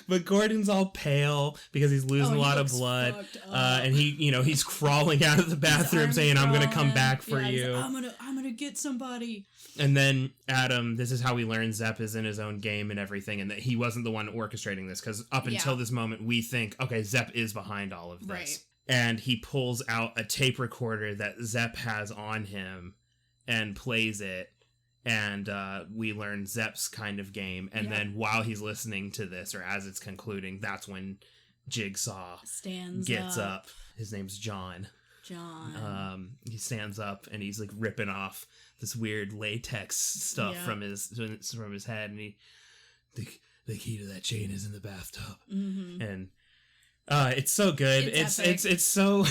But Gordon's all pale because he's losing a lot of blood, and he's crawling out of the bathroom saying, "I'm gonna come back for you. Like, I'm gonna get somebody." And then Adam, this is how we learn Zepp is in his own game and everything, and that he wasn't the one orchestrating this, because up until this moment we think, okay, Zepp is behind all of this, right. And he pulls out a tape recorder that Zepp has on him and plays it. And we learn Zepp's kind of game. And then while he's listening to this, or as it's concluding, that's when Jigsaw gets up. His name's John. He stands up and he's like ripping off this weird latex stuff from his head. And the key to that chain is in the bathtub. Mm-hmm. And it's so good. It's so it's so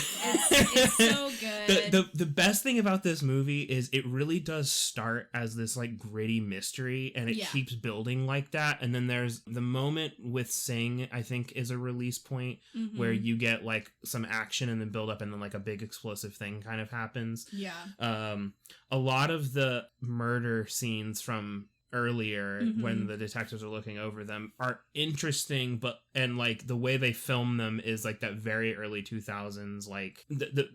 good. The best thing about this movie is it really does start as this like gritty mystery, and it keeps building like that. And then there's the moment with Sing, I think, is a release point where you get like some action and then build up, and then like a big explosive thing kind of happens. A lot of the murder scenes from earlier when the detectives are looking over them are interesting, and like the way they film them is like that very early 2000s, like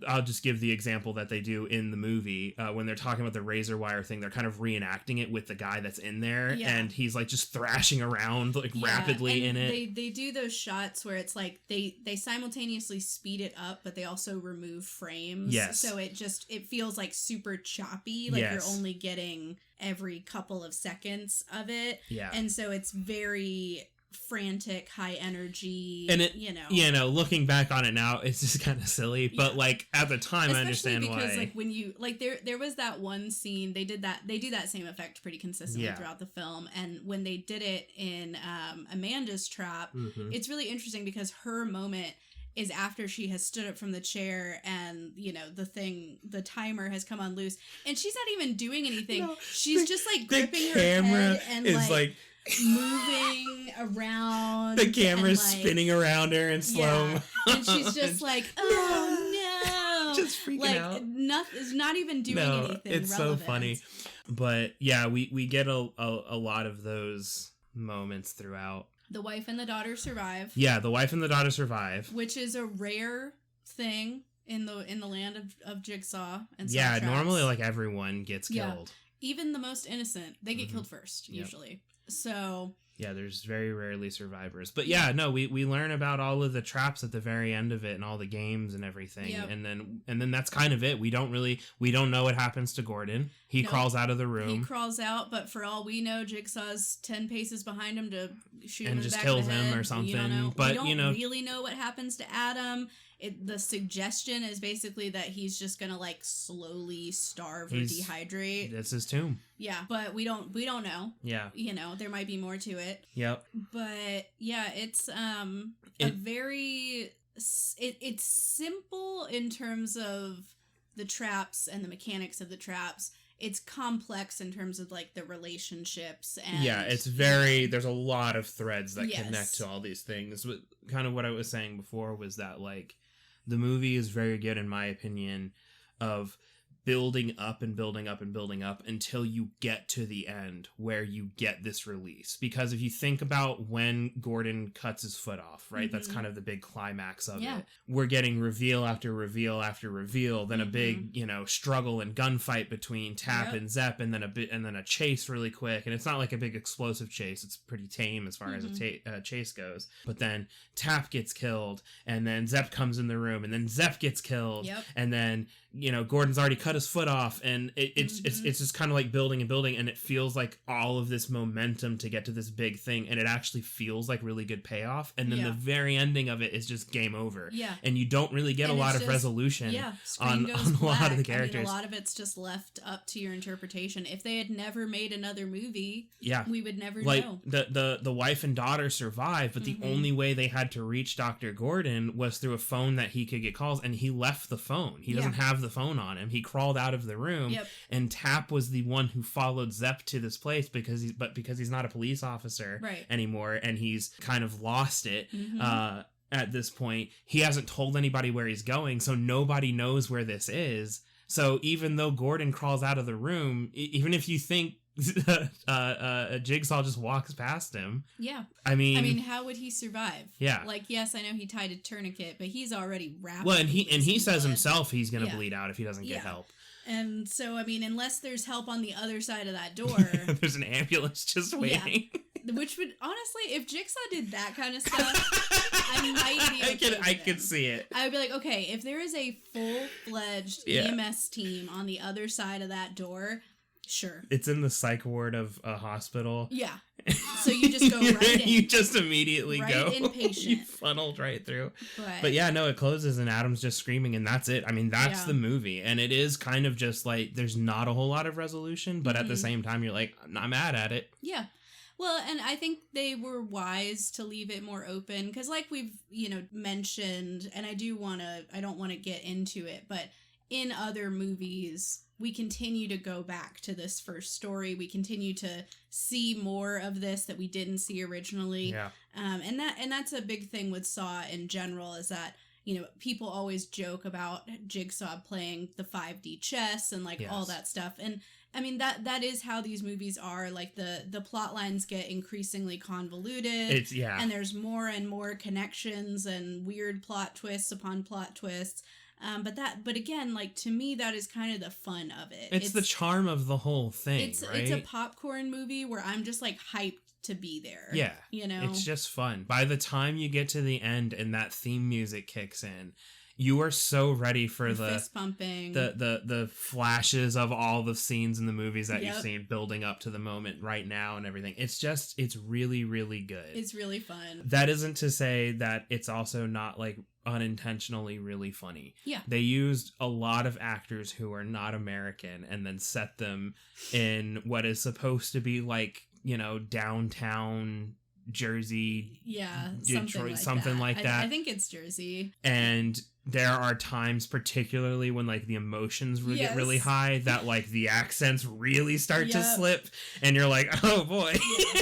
I'll just give the example that they do in the movie when they're talking about the razor wire thing. They're kind of reenacting it with the guy that's in there, and he's like just thrashing around like rapidly in it. They do those shots where it's like they simultaneously speed it up, but they also remove frames, so it feels like super choppy, like you're only getting every couple of seconds of it. And so it's very frantic, high energy, and it, looking back on it now, it's just kind of silly, but like at the time, I understand why. Because like when you like there was that one scene they do that same effect pretty consistently throughout the film, and when they did it in Amanda's Trap, it's really interesting because her moment is after she has stood up from the chair and, the timer has come on loose, and she's not even doing anything. She's just like gripping her head and like moving around. The camera's spinning around her in slow. And she's just like, oh no. Just freaking out. Is not even doing anything. It's relevant. So funny. But yeah, we get a lot of those moments throughout. The wife and the daughter survive. Yeah, the wife and the daughter survive. Which is a rare thing in the land of Jigsaw and Traps. Normally like everyone gets killed. Even the most innocent, they get killed first, usually. So yeah, there's very rarely survivors. But we learn about all of the traps at the very end of it and all the games and everything. And then that's kind of it. We don't know what happens to Gordon. He crawls out of the room. He crawls out, but for all we know, Jigsaw's 10 paces behind him to shoot him in the just back kills of the head. Him or something. You don't know. But we don't really know what happens to Adam. The suggestion is basically that he's just gonna like slowly starve or dehydrate. That's his tomb. Yeah, but we don't know. Yeah, there might be more to it. Yep. But yeah, it's it's simple in terms of the traps and the mechanics of the traps. It's complex in terms of like the relationships and it's very there's a lot of threads that connect to all these things. But kind of what I was saying before was that like the movie is very good in my opinion of building up and building up and building up until you get to the end where you get this release. Because if you think about when Gordon cuts his foot off, right? That's kind of the big climax of it. We're getting reveal after reveal after reveal, then a big, struggle and gunfight between Tap and Zepp, and then a chase really quick. And it's not like a big explosive chase. It's pretty tame as far as a chase goes. But then Tap gets killed, and then Zepp comes in the room, and then Zepp gets killed, and then Gordon's already cut his foot off, and it's just kind of like building and building, and it feels like all of this momentum to get to this big thing, and it actually feels like really good payoff, and then the very ending of it is just game over. Yeah. And you don't really get a lot of resolution on a lot of the characters. I mean, a lot of it's just left up to your interpretation. If they had never made another movie, we would never know. The wife and daughter survived, but the only way they had to reach Dr. Gordon was through a phone that he could get calls, and he left the phone. He doesn't have the phone on him. He crawled out of the room, and Tap was the one who followed Zepp to this place because he's not a police officer anymore, and he's kind of lost it. At this point, he hasn't told anybody where he's going, so nobody knows where this is. So even though Gordon crawls out of the room, even if you think Jigsaw just walks past him. Yeah. I mean, how would he survive? Yeah. Like, yes, I know he tied a tourniquake, but he's already wrapped. Well, and he says himself he's going to bleed out if he doesn't get help. And so, I mean, unless there's help on the other side of that door. There's an ambulance just waiting. Yeah. Which would, honestly, if Jigsaw did that kind of stuff, I might be okay I could see it. I would be like, okay, if there is a full-fledged EMS team on the other side of that door, sure. It's in the psych ward of a hospital. Yeah. So you just go right in. You just immediately right go. Inpatient. You funneled right through. But yeah, no, it closes and Adam's just screaming and that's it. I mean, that's the movie. And it is kind of just like, there's not a whole lot of resolution, but at the same time, you're like, I'm not mad at it. Yeah. Well, and I think they were wise to leave it more open because like we've, mentioned, and I don't want to get into it, but in other movies, we continue to go back to this first story. We continue to see more of this that we didn't see originally. Yeah. And that's a big thing with Saw in general is that, people always joke about Jigsaw playing the 5D chess and all that stuff. And I mean, that is how these movies are. Like the plot lines get increasingly convoluted. And there's more and more connections and weird plot twists upon plot twists. But again, like to me, that is kind of the fun of it. It's the charm of the whole thing, right? It's a popcorn movie where I'm just like hyped to be there. Yeah. It's just fun. By the time you get to the end and that theme music kicks in, you are so ready for the fist pumping, the flashes of all the scenes in the movies that you've seen building up to the moment right now and everything. It's really, really good. It's really fun. That isn't to say that it's also not like unintentionally really funny. Yeah. They used a lot of actors who are not American and then set them in what is supposed to be like, downtown Jersey, Detroit, something like that. I think it's Jersey. And there are times, particularly when like the emotions get really high, that like the accents really start to slip, and you're like, oh boy. Yeah.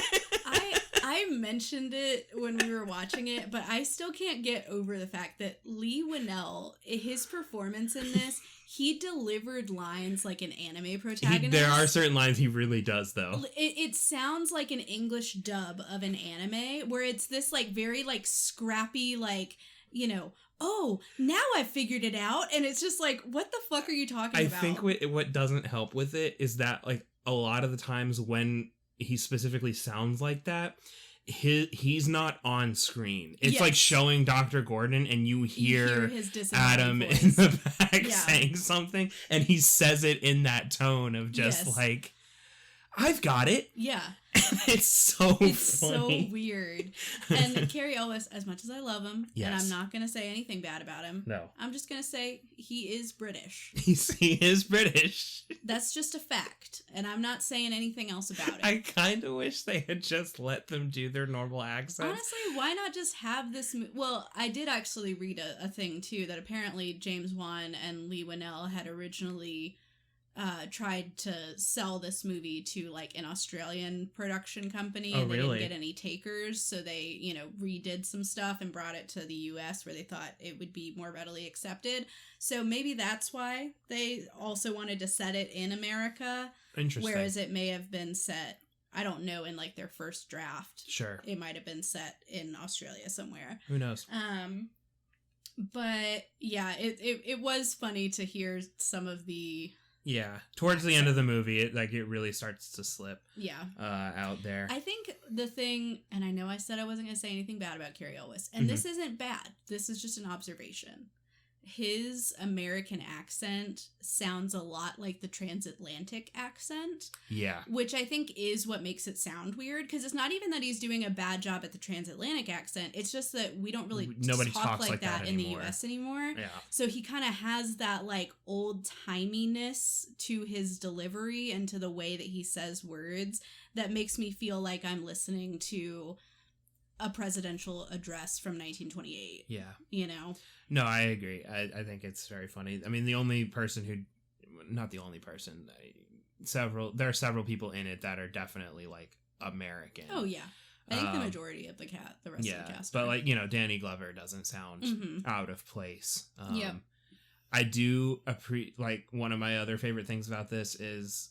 I mentioned it when we were watching it, but I still can't get over the fact that Leigh Whannell, his performance in this, he delivered lines like an anime protagonist. There are certain lines he really does, though. It sounds like an English dub of an anime, where it's this like very like scrappy, like, oh, now I figured it out. And it's just like, what the fuck are you talking about? I think what doesn't help with it is that like a lot of the times when he specifically sounds like that, he's not on screen. It's like showing Dr. Gordon and you hear his Adam voice in the back saying something, and he says it in that tone of just like, I've got it. Yeah. It's so funny. So weird. And Cary Elwes, as much as I love him, and I'm not going to say anything bad about him. No. I'm just going to say he is British. He is British. That's just a fact. And I'm not saying anything else about it. I kind of wish they had just let them do their normal accents. Honestly, why not just have this... Well, I did actually read a thing, too, that apparently James Wan and Leigh Whannell had originally... tried to sell this movie to like an Australian production company, and they didn't get any takers, so they redid some stuff and brought it to the US where they thought it would be more readily accepted. So maybe that's why they also wanted to set it in America. Interesting. Whereas it may have been set, I don't know, in like their first draft. Sure. It might have been set in Australia somewhere. Who knows? But yeah, it was funny to hear some of the... Yeah, towards the end of the movie, it really starts to slip. Yeah, out there. I think the thing, and I know I said I wasn't going to say anything bad about Cary Elwes, and this isn't bad. This is just an observation. his American accent sounds a lot like the transatlantic accent. Yeah. Which I think is what makes it sound weird, because it's not even that he's doing a bad job at the transatlantic accent. It's just that we don't really Nobody talk like that in the anymore. US anymore. Yeah. So he kind of has that like old-timiness to his delivery and to the way that he says words that makes me feel like I'm listening to a presidential address from 1928. Yeah. You know? No, I agree. I think it's very funny. I mean, the only person who, not the only person, there are several people in it that are definitely like American. Oh yeah, I think the majority of the rest of the cast. But like, you know, Danny Glover doesn't sound out of place. Yeah. I do like, one of my other favorite things about this is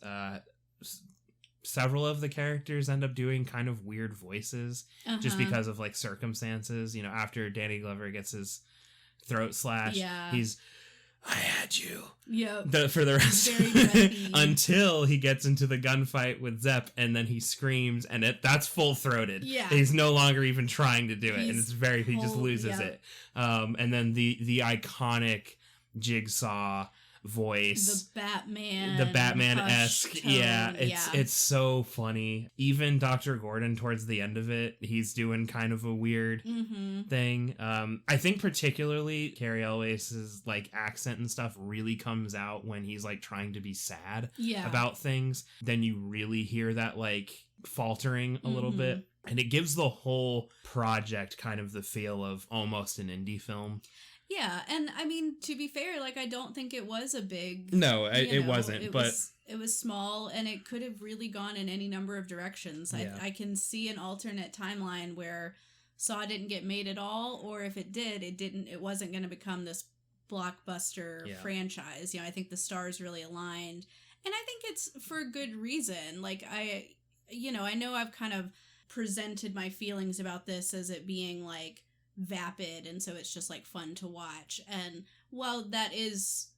several of the characters end up doing kind of weird voices just because of like circumstances. You know, after Danny Glover gets his throat slashed, he's, I had you. Yep. For the rest until he gets into the gunfight with Zepp, and then he screams, and that's full throated. Yeah. He's no longer even trying to do it, and it's he just loses it. And then the iconic Jigsaw voice, the Batman-esque, it's so funny. Even Dr. Gordon towards the end of it, he's doing kind of a weird thing. I think particularly Cary Elwes's like accent and stuff really comes out when he's like trying to be sad about things. Then you really hear that like faltering a little bit, and it gives the whole project kind of the feel of almost an indie film. Yeah, and I mean, to be fair, like, I don't think it was a big... No, it wasn't, it was small, and it could have really gone in any number of directions. Yeah. I can see an alternate timeline where Saw didn't get made at all, or if it did, it wasn't going to become this blockbuster franchise. You know, I think the stars really aligned, and I think it's for good reason. Like, I know I've kind of presented my feelings about this as it being, like, vapid, and so it's just like fun to watch, and while that is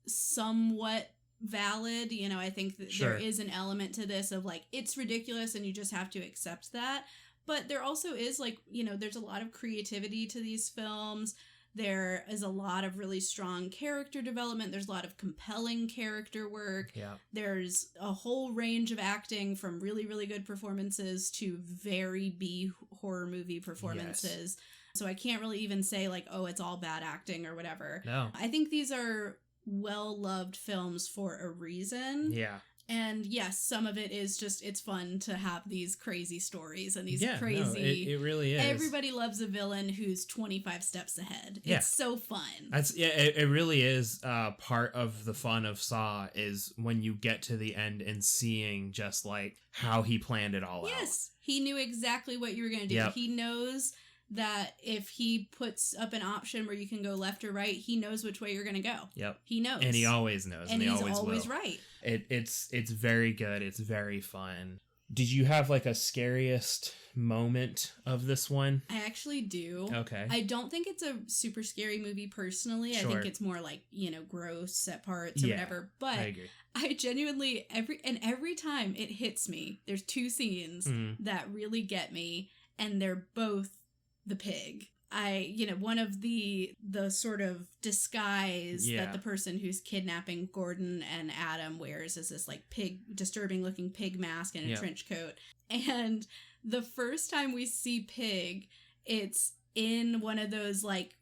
somewhat valid, you know, I think that there is an element to this of like, it's ridiculous and you just have to accept that, but there also is like, you know, there's a lot of creativity to these films. There is a lot of really strong character development. There's a lot of compelling character work. Yeah. There's a whole range of acting, from really, really good performances to very B horror movie performances. Yes. So I can't really even say like, oh, it's all bad acting or whatever. No. I think these are well-loved films for a reason. Yeah. And yes, some of it is just, it's fun to have these crazy stories and these crazy... No, it really is. Everybody loves a villain who's 25 steps ahead. It's so fun. It really is part of the fun of Saw, is when you get to the end and seeing just like how he planned it all out. Yes, he knew exactly what you were going to do. Yep. He knows that if he puts up an option where you can go left or right, he knows which way you're going to go. Yep. He knows. And he always knows. And he he's always will. Right. It's very good. It's very fun. Did you have like a scariest moment of this one? I actually do. Okay. I don't think it's a super scary movie personally. Sure. I think it's more like, you know, gross at parts or whatever. But I agree. I genuinely, every time it hits me, there's two scenes that really get me, and they're both the pig. One of the sort of disguise that the person who's kidnapping Gordon and Adam wears is this like disturbing looking pig mask and a trench coat. And the first time we see Pig, it's in one of those like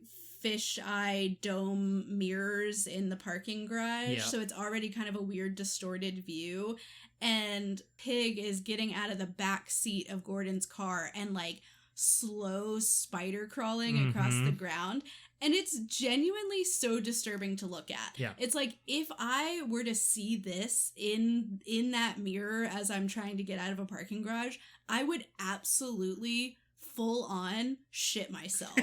fisheye dome mirrors in the parking garage. Yep. So it's already kind of a weird distorted view. And Pig is getting out of the back seat of Gordon's car and like slow spider crawling across the ground, and it's genuinely so disturbing to look at. Yeah. It's like, if I were to see this in that mirror as I'm trying to get out of a parking garage, I would absolutely full on shit myself.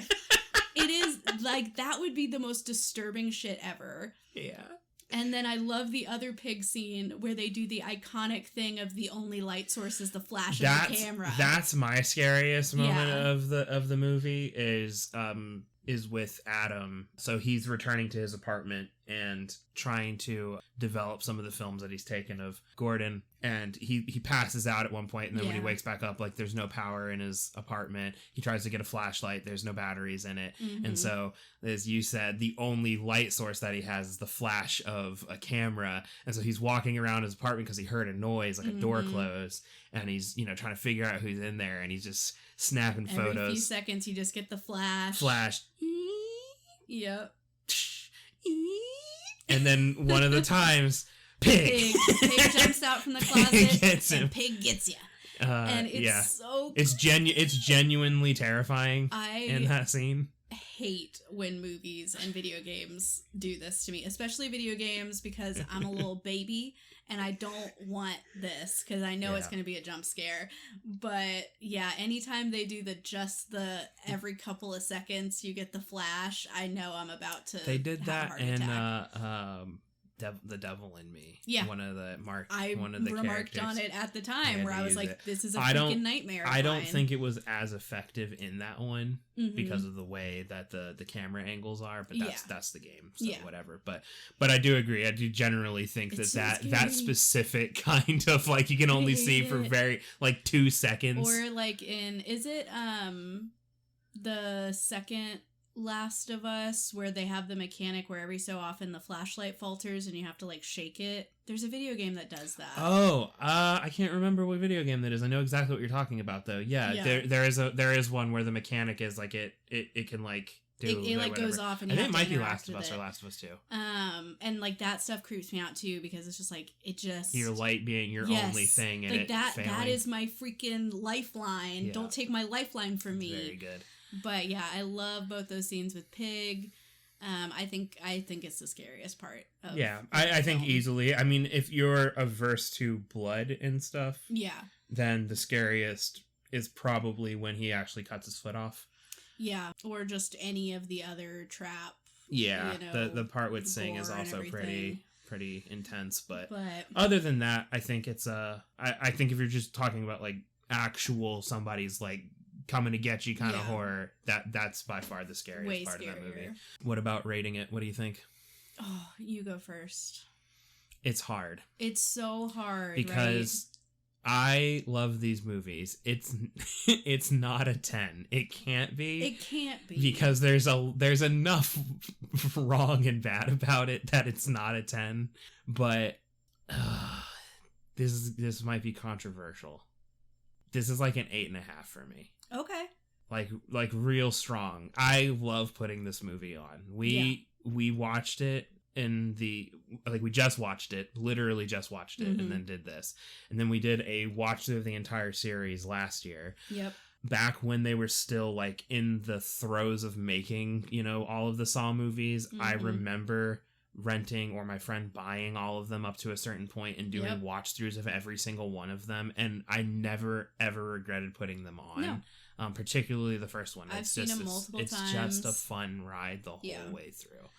It is like, that would be the most disturbing shit ever. Yeah. And then I love the other pig scene where they do the iconic thing of the only light source is the flash of the camera. That's my scariest moment of the movie is with Adam. So he's returning to his apartment and trying to develop some of the films that he's taken of Gordon. and he passes out at one point, and then when he wakes back up, like, there's no power in his apartment. He tries to get a flashlight. There's no batteries in it. And so, as you said, the only light source that he has is the flash of a camera. And so he's walking around his apartment because he heard a noise, like a door close, and he's, you know, trying to figure out who's in there, and he's just snapping photos. Every few seconds, you just get the flash. Yep. And then one of the times, Pig jumps out from the closet, and Pig gets you. And it's so it's genuinely terrifying in that scene. Hate when movies and video games do this to me, especially video games, because I'm a little baby and I don't want this because I know it's going to be a jump scare. But yeah, anytime they do the every couple of seconds you get the flash, I know I'm about to. They did that in The Devil in Me. Yeah. One of the remarked characters on it at the time where I was like, this is a freaking freaking nightmare. I don't think it was as effective in that one because of the way that the camera angles are, but that's the game. So whatever. But I do agree. I do generally think that specific kind of, like, you can only see for very, like, 2 seconds. Or like is it the second Last of Us, where they have the mechanic where every so often the flashlight falters and you have to, like, shake it. There's a video game that does that. Oh, I can't remember what video game that is. I know exactly what you're talking about, though. Yeah. There is one where the mechanic is like it can, like, do it like goes off, and I think it might be Last of Us or Last of Us 2. And like that stuff creeps me out too, because it's just like your light being your only thing, and like that is my freaking lifeline. Don't take my lifeline from me. Very good. But yeah, I love both those scenes with Pig. I think it's the scariest part of I think easily. I mean, if you're averse to blood and stuff, then the scariest is probably when he actually cuts his foot off. Yeah, or just any of the other trap. Yeah, you know, the part with Sing is also pretty intense, but other than that, I think it's I think if you're just talking about, like, actual somebody's, like, coming to get you kind of horror, that's by far the scariest part of that movie. What about rating it? What do you think? Oh, you go first. It's hard. It's so hard because I love these movies. It's not a 10. It can't be. It can't be. Because there's enough wrong and bad about it that it's not a 10. But this might be controversial. This is like an 8.5 for me. Okay. Like real strong. I love putting this movie on. We watched it we just watched it, literally just watched it, and then did this. And then we did a watch through of the entire series last year. Yep. Back when they were still, like, in the throes of making, you know, all of the Saw movies. I remember renting or my friend buying all of them up to a certain point and doing watch throughs of every single one of them, and I never ever regretted putting them on. No. Particularly the first one. I've seen them multiple times. It's just a fun ride the whole way through.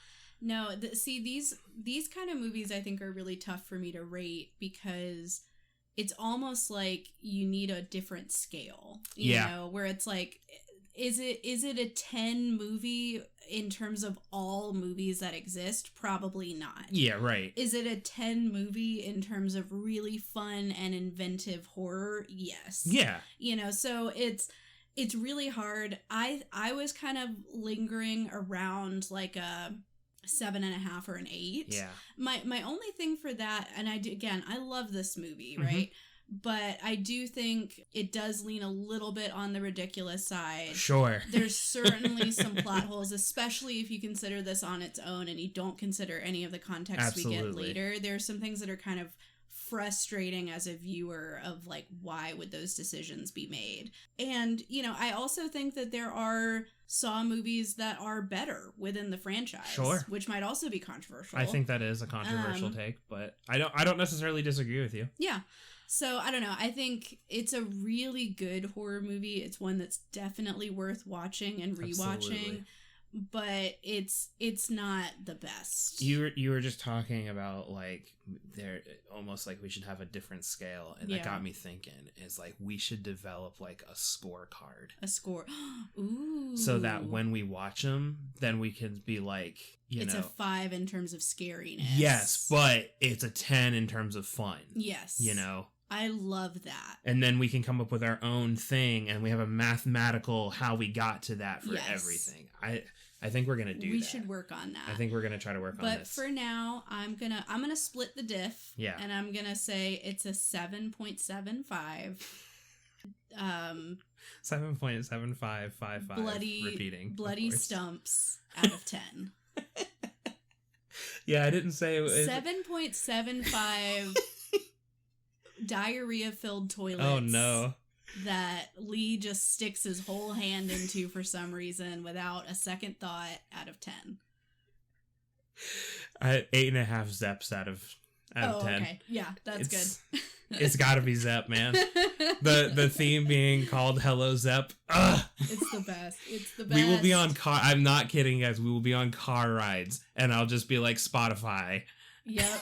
No, these kind of movies I think are really tough for me to rate, because it's almost like you need a different scale, you know, where it's like, is it a 10 movie in terms of all movies that exist? Probably not. Yeah, right. Is it a 10 movie in terms of really fun and inventive horror? Yes. Yeah. You know, so it's really hard. I was kind of lingering around like a 7.5 or an 8. Yeah. My only thing for that, and I love this movie, right? But I do think it does lean a little bit on the ridiculous side. Sure. There's certainly some plot holes, especially if you consider this on its own and you don't consider any of the context we get later. There are some things that are kind of frustrating as a viewer of, like, why would those decisions be made? And, you know, I also think that there are Saw movies that are better within the franchise. Sure. Which might also be controversial. I think that is a controversial take, but I don't necessarily disagree with you. Yeah. So, I don't know. I think it's a really good horror movie. It's one that's definitely worth watching and rewatching. Absolutely. But it's not the best. You were just talking about, like, they're almost like we should have a different scale, and that got me thinking, is like we should develop, like, a scorecard. A score. Ooh. So that when we watch them, then we can be like, it's a 5 in terms of scariness. Yes, but it's a 10 in terms of fun. Yes. You know? I love that. And then we can come up with our own thing, and we have a mathematical how we got to that for everything. I think we're gonna do that. We should work on that. I think we're gonna try to work on this. But for now, I'm gonna split the diff. Yeah. And I'm gonna say it's a 7.75. 7.7555. Repeating. Bloody stumps out of 10. Yeah, I didn't say it was 7.75 diarrhea-filled toilets. Oh no. That Lee just sticks his whole hand into for some reason without a second thought out of 10. 8.5 Zeps out of 10. Okay. Yeah, that's good. It's gotta be Zep, man. The theme being called Hello Zep. Ugh. It's the best. It's the best. We will be on I'm not kidding, guys. We will be on car rides, and I'll just be like Spotify. Yep.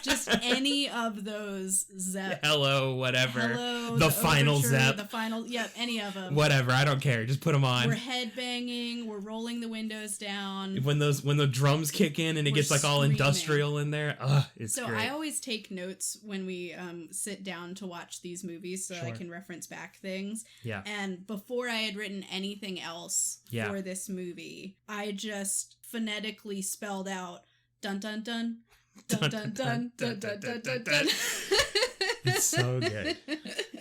Just any of those Zep. Hello, whatever. Hello, the final overture, Zep. The final, yep, any of them. Whatever, I don't care. Just put them on. We're headbanging. We're rolling the windows down. When the drums kick in and it gets like all industrial in there. It's so great. I always take notes when we sit down to watch these movies so I can reference back things. Yeah. And before I had written anything else for this movie, I just phonetically spelled out dun dun dun dun dun dun dun dun dun dun dun. It's so good.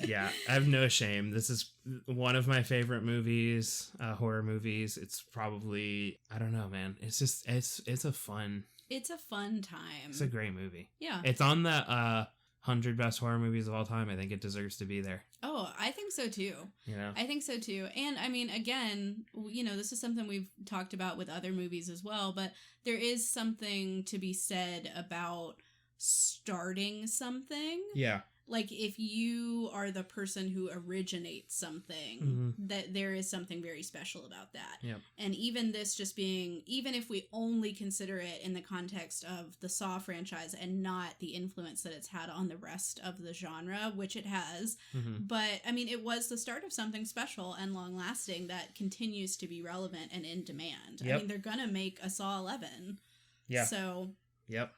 Yeah, I have no shame. This is one of my favorite movies, horror movies. It's probably, I don't know, man. It's just it's a fun time. It's a great movie. Yeah. It's on the 100 best horror movies of all time. I think it deserves to be there. Oh, I think so too. You know? I think so too. And I mean, again, this is something we've talked about with other movies as well, but there is something to be said about starting something. Yeah. Like, if you are the person who originates something, that there is something very special about that. Yep. And even this just being, even if we only consider it in the context of the Saw franchise and not the influence that it's had on the rest of the genre, which it has, but, I mean, it was the start of something special and long-lasting that continues to be relevant and in demand. Yep. I mean, they're gonna make a Saw 11. Yeah. So, yep.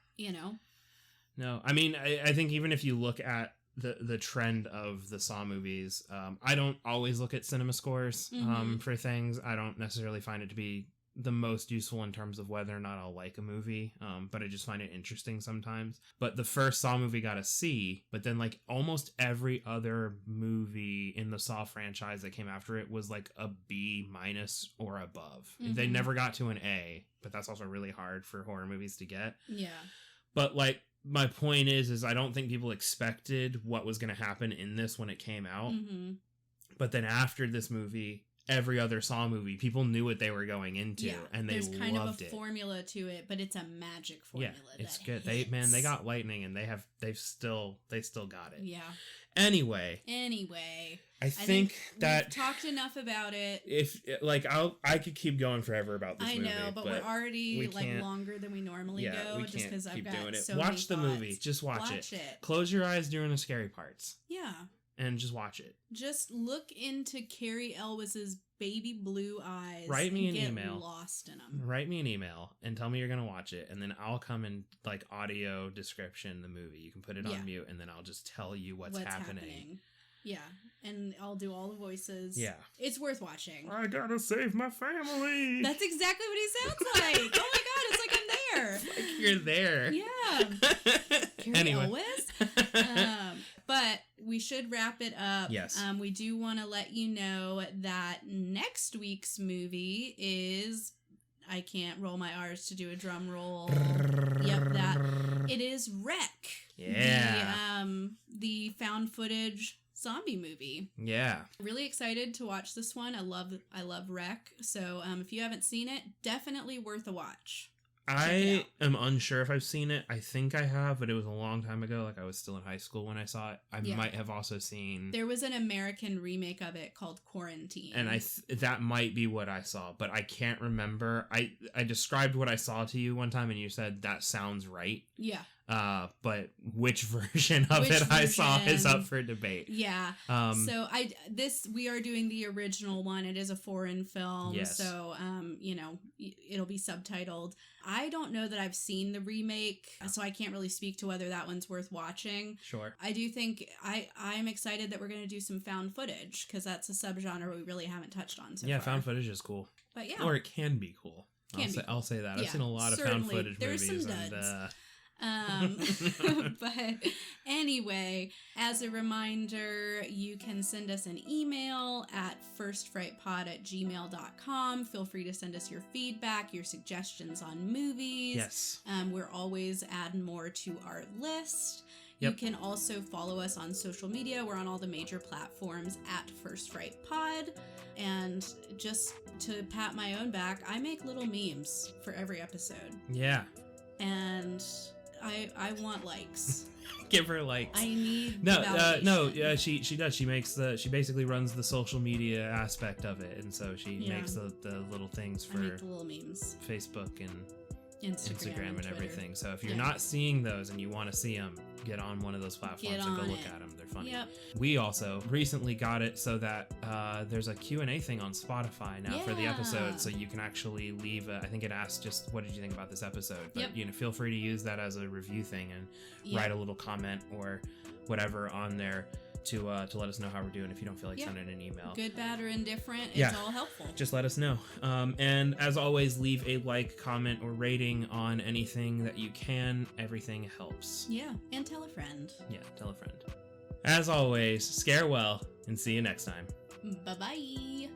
No, I mean, I think even if you look at the trend of the Saw movies, I don't always look at cinema scores for things. I don't necessarily find it to be the most useful in terms of whether or not I'll like a movie, but I just find it interesting sometimes. But the first Saw movie got a C, but then like almost every other movie in the Saw franchise that came after it was like a B- or above. They never got to an A, but that's also really hard for horror movies to get. Yeah. But like, my point is I don't think people expected what was going to happen in this when it came out. But then after this movie, every other Saw movie, people knew what they were going into, and they loved it. There's kind of a formula to it, but it's a magic formula. Yeah, it's good. They got lightning, and they still got it. Yeah. Anyway, I think that we've talked enough about it. If like I could keep going forever about this movie. I know, but we're already like longer than we normally go. Just because I've got doing it. So watch the many movie. Just watch it. it. Close your eyes during the scary parts. Yeah. And just watch it. Just look into Carrie Elwes's baby blue eyes. Write me an email. Lost in them. Write me an email and tell me you're gonna watch it, and then I'll come and like audio description the movie. You can put it on mute, and then I'll just tell you what's happening. Yeah, and I'll do all the voices. Yeah, it's worth watching. I gotta save my family. That's exactly what he sounds like. Oh my god, it's like I'm there. It's like you're there. Yeah. Carrie Elwes. But we should wrap it up. Yes. We do want to let you know that next week's movie is, I can't roll my R's to do a drum roll. Yep, that. It is Wreck. Yeah. The found footage zombie movie. Yeah. Really excited to watch this one. I love Wreck. So if you haven't seen it, definitely worth a watch. I am unsure if I've seen it. I think I have, but it was a long time ago. Like, I was still in high school when I saw it. I might have also seen... There was an American remake of it called Quarantine. And that might be what I saw, but I can't remember. I described what I saw to you one time, and you said, that sounds right. Yeah. but which version of it I saw is up for debate. Yeah. So we are doing the original one. It is a foreign film. Yes. So, it'll be subtitled. I don't know that I've seen the remake, so I can't really speak to whether that one's worth watching. Sure. I do think I'm excited that we're going to do some found footage, because that's a subgenre we really haven't touched on so far. Found footage is cool. But yeah. Or it can be cool. I'll say that. I've seen a lot of found footage There's movies. Some duds. But anyway, as a reminder, you can send us an email at firstfrightpod@gmail.com. Feel free to send us your feedback, your suggestions on movies. Yes. We're always adding more to our list. Yep. You can also follow us on social media. We're on all the major platforms at First Fright Pod. And just to pat my own back, I make little memes for every episode. Yeah. And I want likes. Give her likes. I need she does. She basically runs the social media aspect of it, and so she makes the little things for I make the little memes. Facebook and Instagram and everything. So if you're not seeing those and you want to see them, get on one of those platforms and go look at them. They're funny. Yep. We also recently got it so that there's a Q&A thing on Spotify now for the episode, so you can actually leave I think it asks just what did you think about this episode, but feel free to use that as a review thing and write a little comment or whatever on there to let us know how we're doing. If you don't feel like sending an email, good, bad, or indifferent, it's all helpful. Just let us know. And as always, leave a like, comment, or rating on anything that you can. Everything helps. Yeah, and tell a friend. Yeah, tell a friend. As always, scare well, and see you next time. Bye-bye.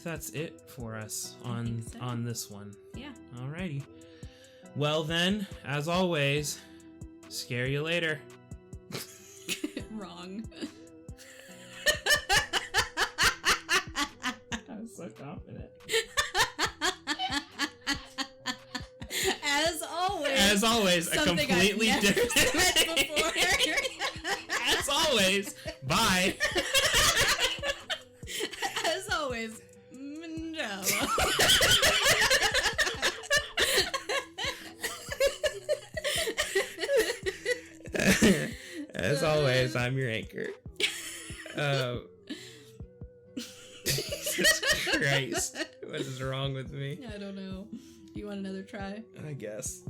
That's it for us on this one. Yeah. Alrighty. Well then, as always, scare you later. Wrong. I was so confident. As always, a completely different before. As always, bye. As always, no. As always, I'm your anchor. Jesus Christ. What is wrong with me? I don't know. You want another try? I guess.